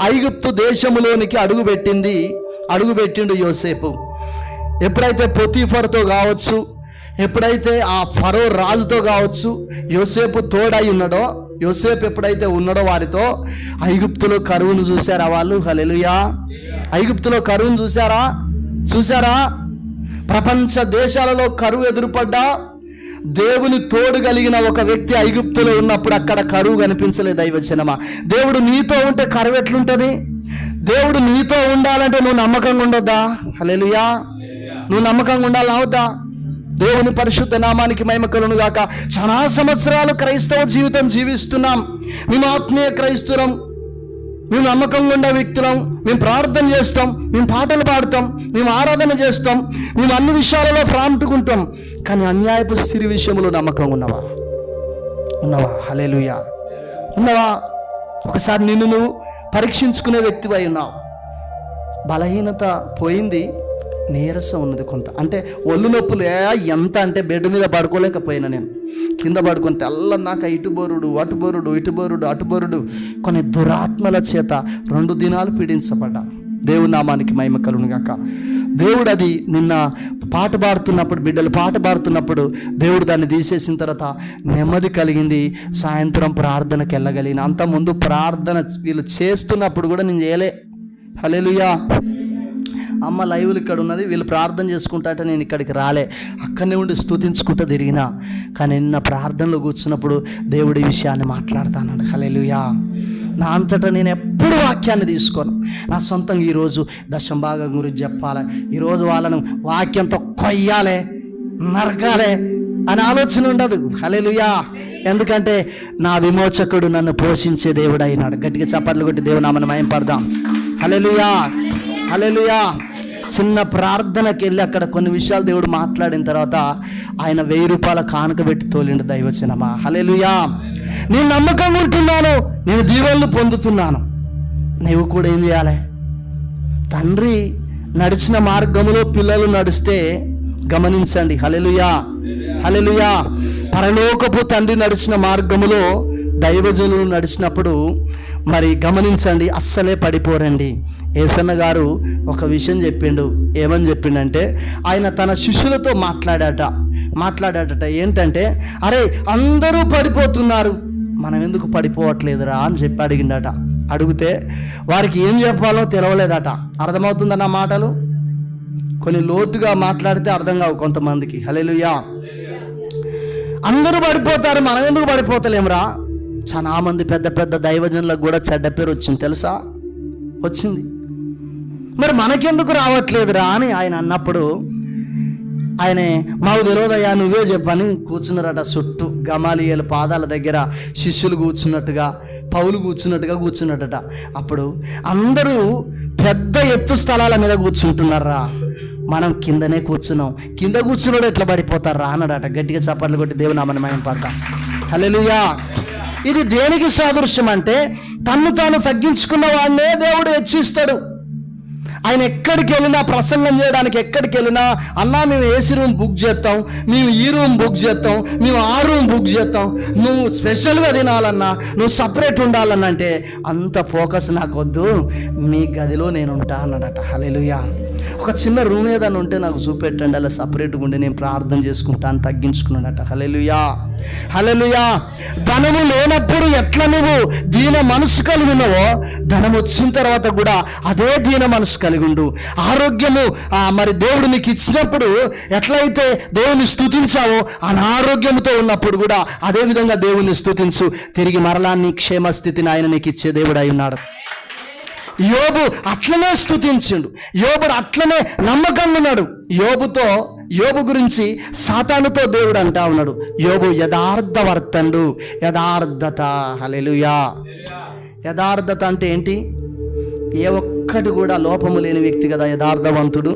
ఐగుప్తు దేశములోనికి అడుగుపెట్టిండు యోసేపు. ఎప్పుడైతే పొతీఫర్తో కావచ్చు, ఎప్పుడైతే ఆ ఫరో రాజుతో కావచ్చు యోసేపు తోడై ఉన్నాడో, యోసేపు ఎప్పుడైతే ఉన్నాడో వారితో, ఐగుప్తులో కరువును చూసారా వాళ్ళు? హల్లెలూయా. ఐగుప్తులో కరువును చూసారా? ప్రపంచ దేశాలలో కరువు ఎదురుపడ్డా దేవుని తోడు కలిగిన ఒక వ్యక్తి ఐగుప్తులో ఉన్నప్పుడు అక్కడ కరువు కనిపించలేదు. దైవజనమా, దేవుడు నీతో ఉంటే కరువు ఎట్లుంటుంది? దేవుడు నీతో ఉండాలంటే నువ్వు నమ్మకంగా ఉండొద్దా? హల్లెలూయా. నువ్వు నమ్మకంగా ఉండాలవుద్దా? దేవుని పరిశుద్ధ నామానికి మహిమ కలుగును గాక. చాలా సంవత్సరాలు క్రైస్తవ జీవితం జీవిస్తున్నాం. మేము ఆత్మీయ క్రైస్తవం, మేము నమ్మకంగా ఉండే వ్యక్తులం. మేము ప్రార్థన చేస్తాం, మేము పాటలు పాడతాం, మేము ఆరాధన చేస్తాం, మేము అన్ని విషయాలలో ప్రాముఖ్యకుంటాం. కానీ అన్యాయపు స్థితి విషయంలో నమ్మకంగా ఉన్నావా? హల్లెలూయా. ఉన్నావా? ఒకసారి నిన్ను నువ్వు పరీక్షించుకునే వ్యక్తివై ఉన్నావు. బలహీనత పోయింది, నీరసం ఉన్నది కొంత. అంటే ఒళ్ళు నొప్పులు ఎంత అంటే బెడ్ మీద పడుకోలేకపోయినా నేను కింద పడుకొని తెల్లన్నాక ఇటు బోరుడు అటు బోరుడు కొన్ని దురాత్మల చేత 2 దినాలు పీడించబడ్డా. దేవుని నామానికి మహిమ కలుగును గాక. దేవుడు అది నిన్న పాట పాడుతున్నప్పుడు, బిడ్డలు పాట పాడుతున్నప్పుడు దేవుడు దాన్ని తీసేసిన తర్వాత నెమ్మది కలిగింది. సాయంత్రం ప్రార్థనకి వెళ్ళగలిగిన. అంతకుముందు ప్రార్థన వీళ్ళు చేస్తున్నప్పుడు కూడా నేను చేయలే. హల్లెలూయా. అమ్మ లైవ్లు ఇక్కడ ఉన్నది, వీళ్ళు ప్రార్థన చేసుకుంటాట, నేను ఇక్కడికి రాలే, అక్కడనే ఉండి స్తుతించుకుంటూ తిరిగినా. కానీ నిన్న ప్రార్థనలో కూర్చున్నప్పుడు దేవుడి విషయాన్ని మాట్లాడతాను. హల్లెలూయా. నా అంతటా నేను ఎప్పుడు వాక్యాన్ని తీసుకోను. నా సొంతంగా ఈరోజు దశంభాగం గురించి చెప్పాలి, ఈరోజు వాళ్ళను వాక్యంతో కొయ్యాలి, నరకాలి అని ఆలోచన ఉండదు. హల్లెలూయా. ఎందుకంటే నా విమోచకుడు నన్ను పోషించే దేవుడు అయినాడు. గట్టిగా చప్పట్లు కొట్టి దేవుని నామమున మహిమపడదాం. హల్లెలూయా, హల్లెలూయా. చిన్న ప్రార్థనకి వెళ్ళి అక్కడ కొన్ని విషయాలు దేవుడు మాట్లాడిన తర్వాత ఆయన 1000 రూపాయల కానుక పెట్టి తోలిండు. దైవజనమా, హల్లెలూయా. నేను నమ్మకంగా ఉంటున్నాను, నేను దీవెనలు పొందుతున్నాను. నీవు కూడా ఏం చేయాలి? తండ్రి నడిచిన మార్గములో పిల్లలు నడిస్తే గమనించండి. హల్లెలూయా, హల్లెలూయా. పరలోకపు తండ్రి నడిచిన మార్గములో దైవజనులు నడిచినప్పుడు మరి గమనించండి, అస్సలే పడిపోరండి. యేసన్న గారు ఒక విషయం చెప్పిండు. ఏమని చెప్పిండంటే, ఆయన తన శిష్యులతో మాట్లాడాడట. ఏంటంటే, అరే అందరూ పడిపోతున్నారు, మనం ఎందుకు పడిపోవట్లేదురా అని చెప్పి అడిగిండట. అడిగితే వారికి ఏం చెప్పాలో తెలవలేదట. అర్థమవుతుందన్న మాటలు కొన్ని లోతుగా మాట్లాడితే అర్థం కావు కొంతమందికి. హల్లెలూయా. అందరూ పడిపోతారు, మనం ఎందుకు పడిపోతలేమురా? చాలా మంది పెద్ద పెద్ద దైవజనులకు కూడా చెడ్డ పేరు వచ్చింది, తెలుసా? వచ్చింది. మరి మనకెందుకు రావట్లేదురా అని ఆయన అన్నప్పుడు ఆయనే, మాకు తెలియదయ్యా, నువ్వే చెప్పని కూర్చున్నారట. చుట్టూ గమాలియేలు పాదాల దగ్గర శిష్యులు కూర్చున్నట్టుగా, పౌలు కూర్చున్నట్టుగా. అప్పుడు అందరూ పెద్ద ఎత్తు స్థలాల మీద కూర్చుంటున్నారా, మనం కిందనే కూర్చున్నాం, కింద కూర్చున్నాడు ఎట్లా పడిపోతారా అన్నాడట. గట్టిగా చప్పట్లు కొట్టి దేవుని నామమున మహిమపడతాం. హల్లెలూయా. ఇది దేనికి సాదృశ్యం అంటే తన్ను తాను తగ్గించుకున్న వాడినే దేవుడు హెచ్చిస్తాడు. ఆయన ఎక్కడికి వెళ్ళినా, ప్రసంగం చేయడానికి ఎక్కడికి వెళ్ళినా, అన్నా మేము ఏసీ రూమ్ బుక్ చేస్తాం, మేము ఈ రూమ్ బుక్ చేస్తాం, మేము ఆ రూమ్ బుక్ చేస్తాం, నువ్వు స్పెషల్గా తినాలన్నా, నువ్వు సపరేట్ ఉండాలన్నా అంటే అంత ఫోకస్ నాకు వద్దు, మీ గదిలో నేను ఉంటా అన్నాడట. హల్లెలూయా. ఒక చిన్న రూమ్ ఏదైనా ఉంటే నాకు చూపెట్టండి, అలా సపరేట్గా ఉండి నేను ప్రార్థన చేసుకుంటాను తగ్గించుకున్నాడట. హల్లెలూయా, హల్లెలూయా. ధనము లేనప్పుడు ఎట్లా నువ్వు దీన మనసు కలిగి ఉన్నావో, ధనం వచ్చిన తర్వాత కూడా అదే దీన మనసు కలిగి ఉండు. ఆరోగ్యము మరి దేవుడు నీకు ఇచ్చినప్పుడు ఎట్లయితే దేవుని స్తుతించావో, అనారోగ్యంతో ఉన్నప్పుడు కూడా అదే విధంగా దేవుని స్తుతించు. తిరిగి మరలా నీ క్షేమస్థితిని ఆయన నీకు ఇచ్చే దేవుడు అయి ఉన్నాడు. యోబు అట్లనే స్తుతించిండు, యోబుడు అట్లనే నమ్మకంగా ఉన్నాడు. యోబు గురించి సాతానుతో దేవుడు అంటా ఉన్నాడు, యోబు యథార్థవర్తండు, యథార్థత. హల్లెలూయా. యథార్థత అంటే ఏంటి? ఏ ఒక్కటి కూడా లోపము లేని వ్యక్తి కదా యథార్థవంతుడు.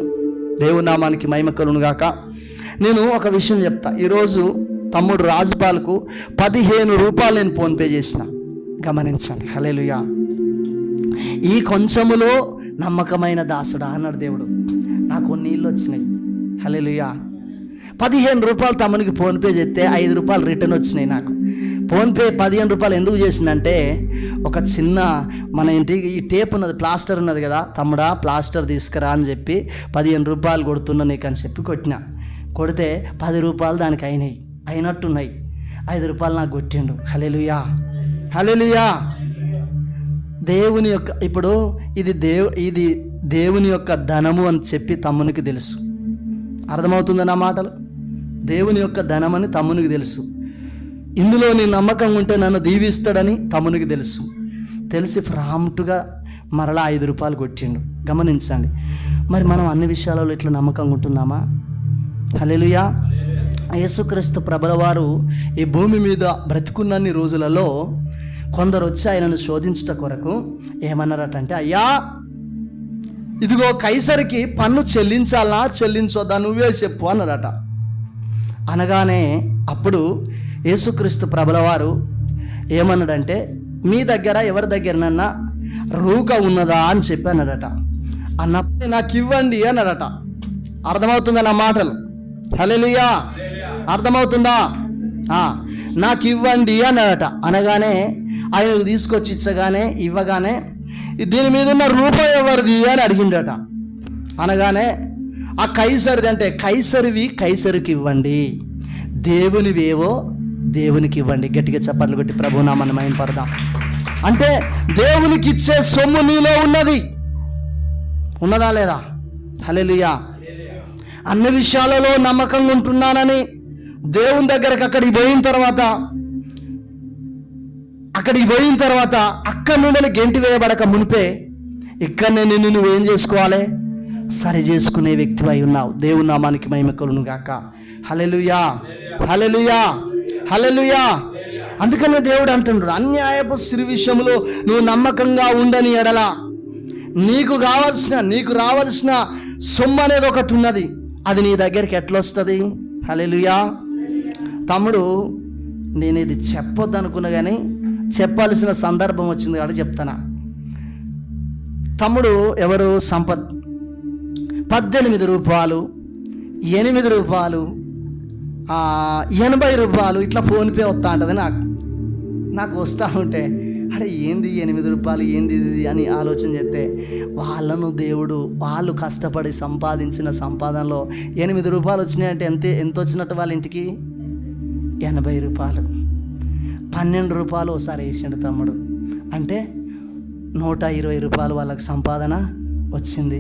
దేవుని నామానికి మహిమ కలుగును గాక. నేను ఒక విషయం చెప్తా. ఈరోజు తమ్ముడు రాజుపాలకు 15 రూపాయలు నేను ఫోన్పే చేసిన, గమనించండి. హల్లెలూయా. ఈ కొంచెములో నమ్మకమైన దాసుడా అన్నాడు దేవుడు. నాకు నీళ్ళు వచ్చినాయి. హల్లెలూయా. 15 రూపాయలు తమ్మునికి ఫోన్పే చేస్తే 5 రూపాయలు రిటర్న్ వచ్చినాయి నాకు. ఫోన్పే 15 రూపాయలు ఎందుకు చేసిందంటే, ఒక చిన్న మన ఇంటికి ఈ టేప్ ఉన్నది, ప్లాస్టర్ ఉన్నది కదా, తమ్ముడా ప్లాస్టర్ తీసుకురా అని చెప్పి 15 రూపాయలు కొడుతున్నా నీకు అని చెప్పి కొడితే 10 రూపాయలు దానికి అయినట్టున్నాయి. 5 రూపాయలు నాకు కొట్టిండు. హల్లెలూయా, హల్లెలూయా. దేవుని యొక్క ఇప్పుడు ఇది దేవుని యొక్క ధనము అని చెప్పి తమ్మునికి తెలుసు. అర్థమవుతుంది నా మాటలు? దేవుని యొక్క ధనమని తమ్మునికి తెలుసు. ఇందులో నీ నమ్మకం ఉంటే నన్ను దీవిస్తాడని తమ్మునికి తెలుసు. తెలిసి ప్రాంప్ట్గా మరలా 5 రూపాయలు కొట్టిండు. గమనించండి. మరి మనం అన్ని విషయాలలో ఇట్లా నమ్మకంగా ఉంటున్నామా? హల్లెలూయా. యేసుక్రీస్తు ప్రభుల వారు ఈ భూమి మీద బ్రతికున్నన్ని రోజులలో కొందరు వచ్చి ఆయనను శోధించట కొరకు ఏమన్నారటంటే, అయ్యా ఇదిగో కైసరికి పన్ను చెల్లించాలా చెల్లించొద్దా నువ్వే చెప్పు అన్నారట. అనగానే అప్పుడు యేసుక్రీస్తు ప్రభుల వారు ఏమన్నాడంటే, మీ దగ్గర ఎవరి దగ్గరనన్నా రూక ఉన్నదా అని చెప్పి అన్నాడట. అన్నప్పుడు నాకు ఇవ్వండి అన్నాడట. అర్థమవుతుందా నా మాటలు? హల్లెలూయా. అర్థమవుతుందా? నాకు ఇవ్వండి అన్నాడట. అనగానే ఆయనకు తీసుకొచ్చి ఇవ్వగానే దీని మీద ఉన్న రూపాయి ఎవరిది అని అడిగిండట. అనగానే ఆ కైసరిది అంటే, కైసరివి కైసరికి ఇవ్వండి, దేవునివేవో దేవునికి ఇవ్వండి. గట్టిగా చప్పట్లు కొట్టి ప్రభు నామమున మహిమపడదాం. అంటే దేవునికి ఇచ్చే సొమ్ము నీలో ఉన్నదా లేదా? హల్లెలూయా. అన్ని విషయాలలో నమ్మకంగా ఉంటున్నానని దేవుని దగ్గరకు అక్కడికి పోయిన తర్వాత అక్కడి నుండి గెంటి వేయబడక మునిపే ఇక్కడనే నిన్ను నువ్వేం చేసుకోవాలి? సరి చేసుకునే వ్యక్తివై ఉన్నావు. దేవుని నామానికి మహిమ కలుగును గాక. హల్లెలూయా, హల్లెలూయా, హల్లెలూయా. అందుకనే దేవుడు అంటున్నాడు, అన్యాయపు సిరి విషయంలో నువ్వు నమ్మకంగా ఉండని ఎడల నీకు రావాల్సిన సొమ్ము అనేది ఒకటి ఉన్నది, అది నీ దగ్గరికి ఎట్లా వస్తుంది? హల్లెలూయా. తమ్ముడు, నేను ఇది చెప్పొద్దు అనుకున్నా కానీ చెప్పాల్సిన సందర్భం వచ్చింది కాబట్టి చెప్తానా. తమ్ముడు ఎవరు? సంపత్ 18 రూపాయలు, 8 రూపాయలు, 80 రూపాయలు ఇట్లా ఫోన్పే వస్తూ ఉంటుంది. నాకు వస్తూ ఉంటే అరే ఏంది 8 రూపాయలు ఏంది ఇది అని ఆలోచన చేస్తే, వాళ్ళను దేవుడు వాళ్ళు కష్టపడి సంపాదించిన సంపాదనలో 8 రూపాయలు వచ్చినాయంటే ఎంత వచ్చినట్టు వాళ్ళ ఇంటికి? 80 రూపాయలు. 12 రూపాయలు ఒకసారి వేసిండు తమ్ముడు. అంటే 120 రూపాయలు వాళ్ళకి సంపాదన వచ్చింది.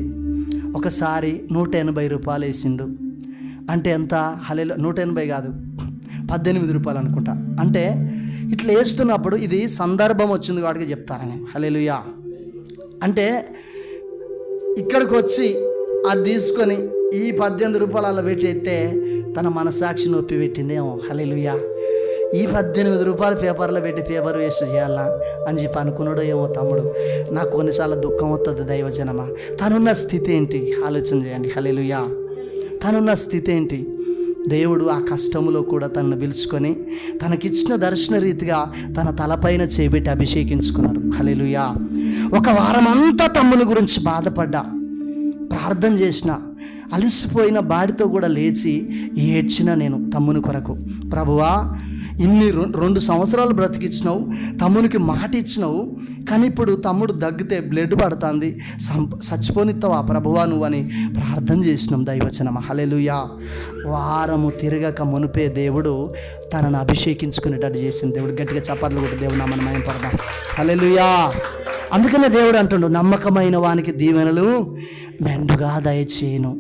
ఒకసారి 180 రూపాయలు వేసిండు. అంటే ఎంత? హల్లెలూయా. 180 కాదు, 18 రూపాయలు అనుకుంటా. అంటే ఇట్లా వేస్తున్నప్పుడు ఇది సందర్భం వచ్చింది కాబట్టి చెప్తానని. హల్లెలూయా. అంటే ఇక్కడికి వచ్చి అది తీసుకొని ఈ 18 రూపాయలు అలా పెట్టి ఎత్తే తన మనసాక్షి నొప్పి పెట్టిందేమో. హల్లెలూయా. ఈ 18 రూపాయలు పేపర్లో పెట్టి పేపర్ వేస్ట్ చేయాలా అని చెప్పి అనుకున్నాడో ఏమో తమ్ముడు. నాకు కొన్నిసార్లు దుఃఖం వస్తుంది. దైవజనమా, తనున్న స్థితి ఏంటి ఆలోచన చేయండి. హల్లెలూయా. తనున్న స్థితి ఏంటి? దేవుడు ఆ కష్టములో కూడా తనను పిలుచుకొని తనకిచ్చిన దర్శన రీతిగా తన తలపైన చేపెట్టి అభిషేకించుకున్నాడు. హల్లెలూయా. ఒక వారం అంతా తమ్ముని గురించి బాధపడ్డా, ప్రార్థన చేసిన, అలసిపోయిన బాడితో కూడా లేచి ఏడ్చిన నేను తమ్ముని కొరకు. ప్రభువా, ఇన్ని 2 సంవత్సరాలు బ్రతికిచ్చినావు, తమ్మునికి మాట ఇచ్చినావు, కానీ ఇప్పుడు తమ్ముడు దగ్గితే బ్లడ్ పడుతుంది, చచ్చిపోనిస్తావా ప్రభువా నువ్వని ప్రార్థన చేసినాం దైవచనం. హల్లెలూయా. వారము తిరగక మునిపే దేవుడు తనను అభిషేకించుకునేటట్టు చేసిన దేవుడు. గట్టిగా చప్పట్లు కొట్టి దేవుడు నామమున మహిమపడదాం. హల్లెలూయా. అందుకనే దేవుడు అంటుండు, నమ్మకమైన వానికి దీవెనలు మెండుగా దయచేయను.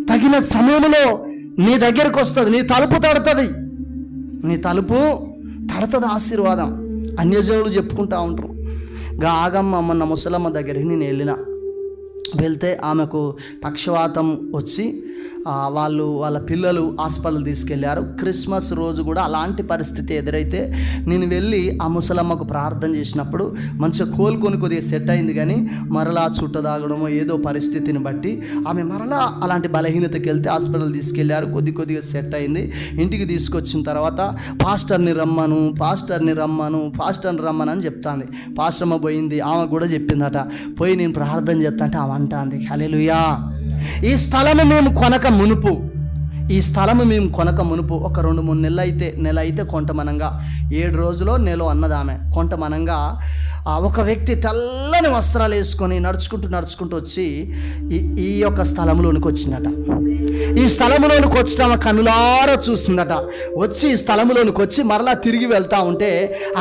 తగిన సమయంలో నీ దగ్గరకు వస్తుంది, నీ తలుపు తడుతుంది, నీ తలుపు తడుతుంది ఆశీర్వాదం. అన్యజనులు చెప్పుకుంటూ ఉంటారు. ఆగమ్మ మొన్న ముసలమ్మ దగ్గరికి నేను వెళ్తే ఆమెకు పక్షవాతం వచ్చి వాళ్ళ పిల్లలు హాస్పిటల్ తీసుకెళ్లారు. క్రిస్మస్ రోజు కూడా అలాంటి పరిస్థితి ఎదురైతే నేను వెళ్ళి ఆ ముసలమ్మకు ప్రార్థన చేసినప్పుడు మంచిగా కోలుకొని కొద్దిగా సెట్ అయింది. కానీ మరలా చుట్టదాగడమో ఏదో పరిస్థితిని బట్టి ఆమె మరలా అలాంటి బలహీనతకి వెళ్తే హాస్పిటల్ తీసుకెళ్లారు. కొద్దిగా సెట్ అయింది. ఇంటికి తీసుకొచ్చిన తర్వాత పాస్టర్ని రమ్మను అని చెప్తాంది. పాస్టర్మ పోయింది, ఆమె కూడా చెప్పిందట. పోయి నేను ప్రార్థన చేస్తా అంటే ఆమె అంటాంది, హల్లెలూయా, ఈ స్థలము మేము కొనక మునుపు ఒక 2-3 నెల అయితే కొంటమనంగా 7 రోజులో నెల అన్నది ఆమె. కొంటమనంగా ఒక వ్యక్తి తెల్లని వస్త్రాలు వేసుకొని నడుచుకుంటూ వచ్చి ఈ యొక్క స్థలంలోనికి వచ్చిందట. ఈ స్థలంలోనికి వచ్చి ఆమె కనులారా చూసిందట. వచ్చి ఈ స్థలంలోనికి వచ్చి మరలా తిరిగి వెళ్తా ఉంటే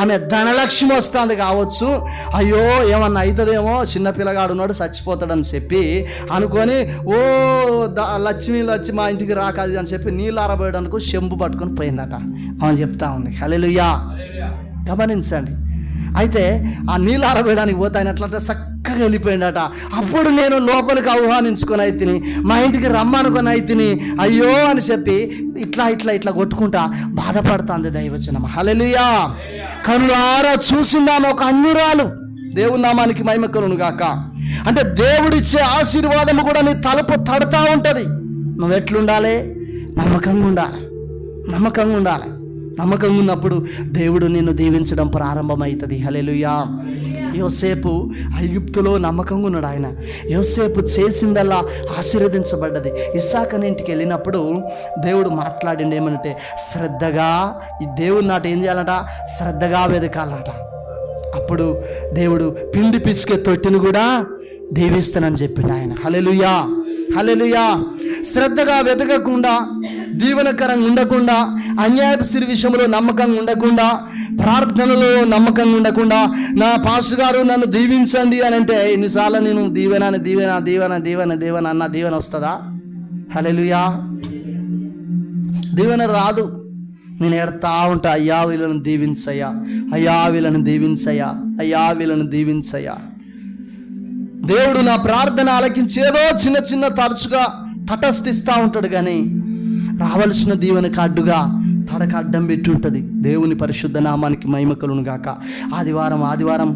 ఆమె ధనలక్ష్మి వస్తుంది కావచ్చు, అయ్యో ఏమన్నా అవుతుందేమో, చిన్నపిల్లగాడు ఉన్నాడు చచ్చిపోతాడని చెప్పి అనుకొని లక్ష్మి మా ఇంటికి రాకాది అని చెప్పి నీళ్ళు ఆరబోయడానికి చెంబు పట్టుకొని పోయిందట. ఆమె చెప్తా ఉంది. హల్లెలూయా. గమనించండి. అయితే ఆ నీళ్ళు ఆరబోయడానికి పోతే ఆయన ఎట్లా చక్కగా వెళ్ళిపోయిందట. అప్పుడు నేను లోపలికి ఆహ్వానించుకొని అయితిని, మా ఇంటికి రమ్మనుకొని అయితిని, అయ్యో అని చెప్పి ఇట్లా కొట్టుకుంటా బాధపడుతుంది దైవచనం. హల్లెలూయా. కనులారా చూసిందాను ఒక అన్యురాలు. దేవుని నామానికి మహిమ కలుగును గాక. అంటే దేవుడిచ్చే ఆశీర్వాదము కూడా నీ తలుపు తడుతూ ఉంటుంది. నువ్వు ఎట్లుండాలి? నమ్మకంగా ఉండాలి. నమ్మకంగా ఉన్నప్పుడు దేవుడు నిన్ను దీవించడం ప్రారంభమవుతుంది. హల్లెలూయా. యోసేపు ఐగుప్తులో నమ్మకంగా ఉన్నాడు. ఆయన యోసేపు చేసిందల్లా ఆశీర్వదించబడ్డది. ఇస్సాకు ఇంటికి వెళ్ళినప్పుడు దేవుడు మాట్లాడిండు ఏమంటే, శ్రద్ధగా ఈ దేవుని నాట ఏం చేయాలంట? శ్రద్ధగా వెతకాలట. అప్పుడు దేవుడు పిండి పిసికే తొట్టిని కూడా దీవిస్తానని చెప్పిండు ఆయన. హల్లెలూయా. హల్లెలూయా. శ్రద్ధగా వెతకకుండా, దీవెనకరంగా ఉండకుండా, అన్యాయపు సిరి విషయంలో నమ్మకంగా ఉండకుండా, ప్రార్థనలో నమ్మకంగా ఉండకుండా, నా పాస్టర్ గారు నన్ను దీవించండి అని అంటే ఎన్నిసార్లు నేను దీవెన అన్న దీవెన వస్తుందా? హల్లెలూయా. దీవెన రాదు. నేను ఎడతా ఉంటా, అయ్యా వీళ్ళను దీవించయ్యా. దేవుడు నా ప్రార్థన ఆలకించి ఏదో చిన్న తరచుగా తటస్థిస్తూ ఉంటాడు, కానీ రావాల్సిన దీవెనకు అడ్డుగా తడక అడ్డం పెట్టి ఉంటుంది. దేవుని పరిశుద్ధ నామానికి మహిమ కలుగును గాక. ఆదివారం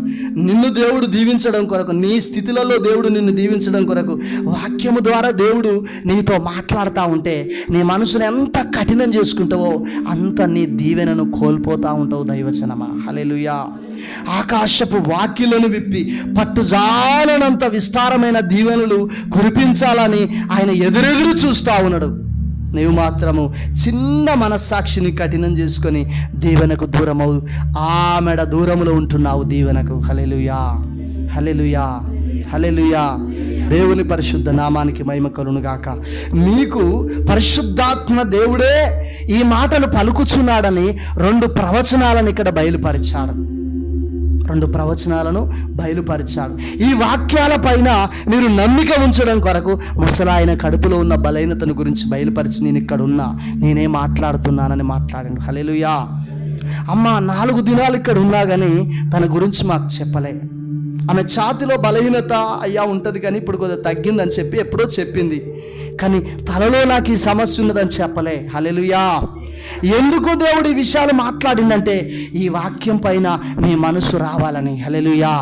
నిన్ను దేవుడు దీవించడం కొరకు, నీ స్థితిలలో దేవుడు నిన్ను దీవించడం కొరకు వాక్యము ద్వారా దేవుడు నీతో మాట్లాడుతూ ఉంటే నీ మనసును ఎంత కఠినం చేసుకుంటావో అంత నీ దీవెనను కోల్పోతూ ఉంటావు దైవచనమా. హల్లెలూయా. ఆకాశపు వాకిలను విప్పి పట్టుజాలనంత విస్తారమైన దీవెనలు కురిపించాలని ఆయన ఎదురెదురు చూస్తూ ఉన్నాడు. నీవు మాత్రము చిన్న మనస్సాక్షిని కఠినం చేసుకొని దీవెనకు దూరమవు, ఆమెడ దూరములో ఉంటున్నావు దీవెనకు. హల్లెలూయా. హల్లెలూయా. హల్లెలూయా. దేవుని పరిశుద్ధ నామానికి మహిమ కలుగును గాక. మీకు పరిశుద్ధాత్మ దేవుడే ఈ మాటలు పలుకుచున్నాడని 2 ప్రవచనాలను ఇక్కడ బయలుపరిచాడు. ఈ వాక్యాల పైన మీరు నమ్మిక ఉంచడం కొరకు ముసలాయన కడుపులో ఉన్న బలహీనతను గురించి బయలుపరిచి నేనే మాట్లాడుతున్నానని మాట్లాడాను. హల్లెలూయా. అమ్మ 4 దినాలు ఇక్కడ ఉన్నా కానీ తన గురించి మాకు చెప్పలే. ఆమె ఛాతిలో బలహీనత అయ్యా ఉంటుంది, కానీ ఇప్పుడు కొద్దిగా తగ్గిందని చెప్పి ఎప్పుడో చెప్పింది, కానీ తలలో నాకు ఈ సమస్య ఉన్నదని చెప్పలే. హల్లెలూయా. ఎందుకు దేవుడు ఈ విషయాలు మాట్లాడిందంటే ఈ వాక్యం పైన నీ మనసు రావాలని. హల్లెలూయా.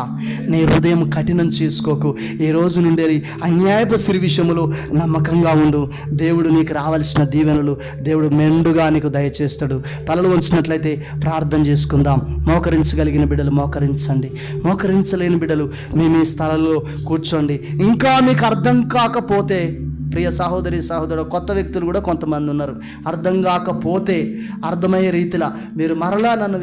నీ హృదయం కఠినం చేసుకోకు. ఈ రోజు నుండి అన్యాయపు సిరి విషయములు నమ్మకంగా ఉండు. దేవుడు నీకు రావాల్సిన దీవెనలు దేవుడు మెండుగా నీకు దయచేస్తాడు. తలలు వంచినట్లయితే ప్రార్థన చేసుకుందాం. మోకరించగలిగిన బిడ్డలు మోకరించండి, మోకరించలేని బిడ్డలు మీ స్థలంలో కూర్చోండి. ఇంకా మీకు అర్థం కాకపోతే, ప్రియ సహోదరి సహోదరుడు, కొత్త వ్యక్తులు కూడా కొంతమంది ఉన్నారు, అర్థం కాకపోతే అర్థమయ్యే రీతిలో మీరు మరలా నన్ను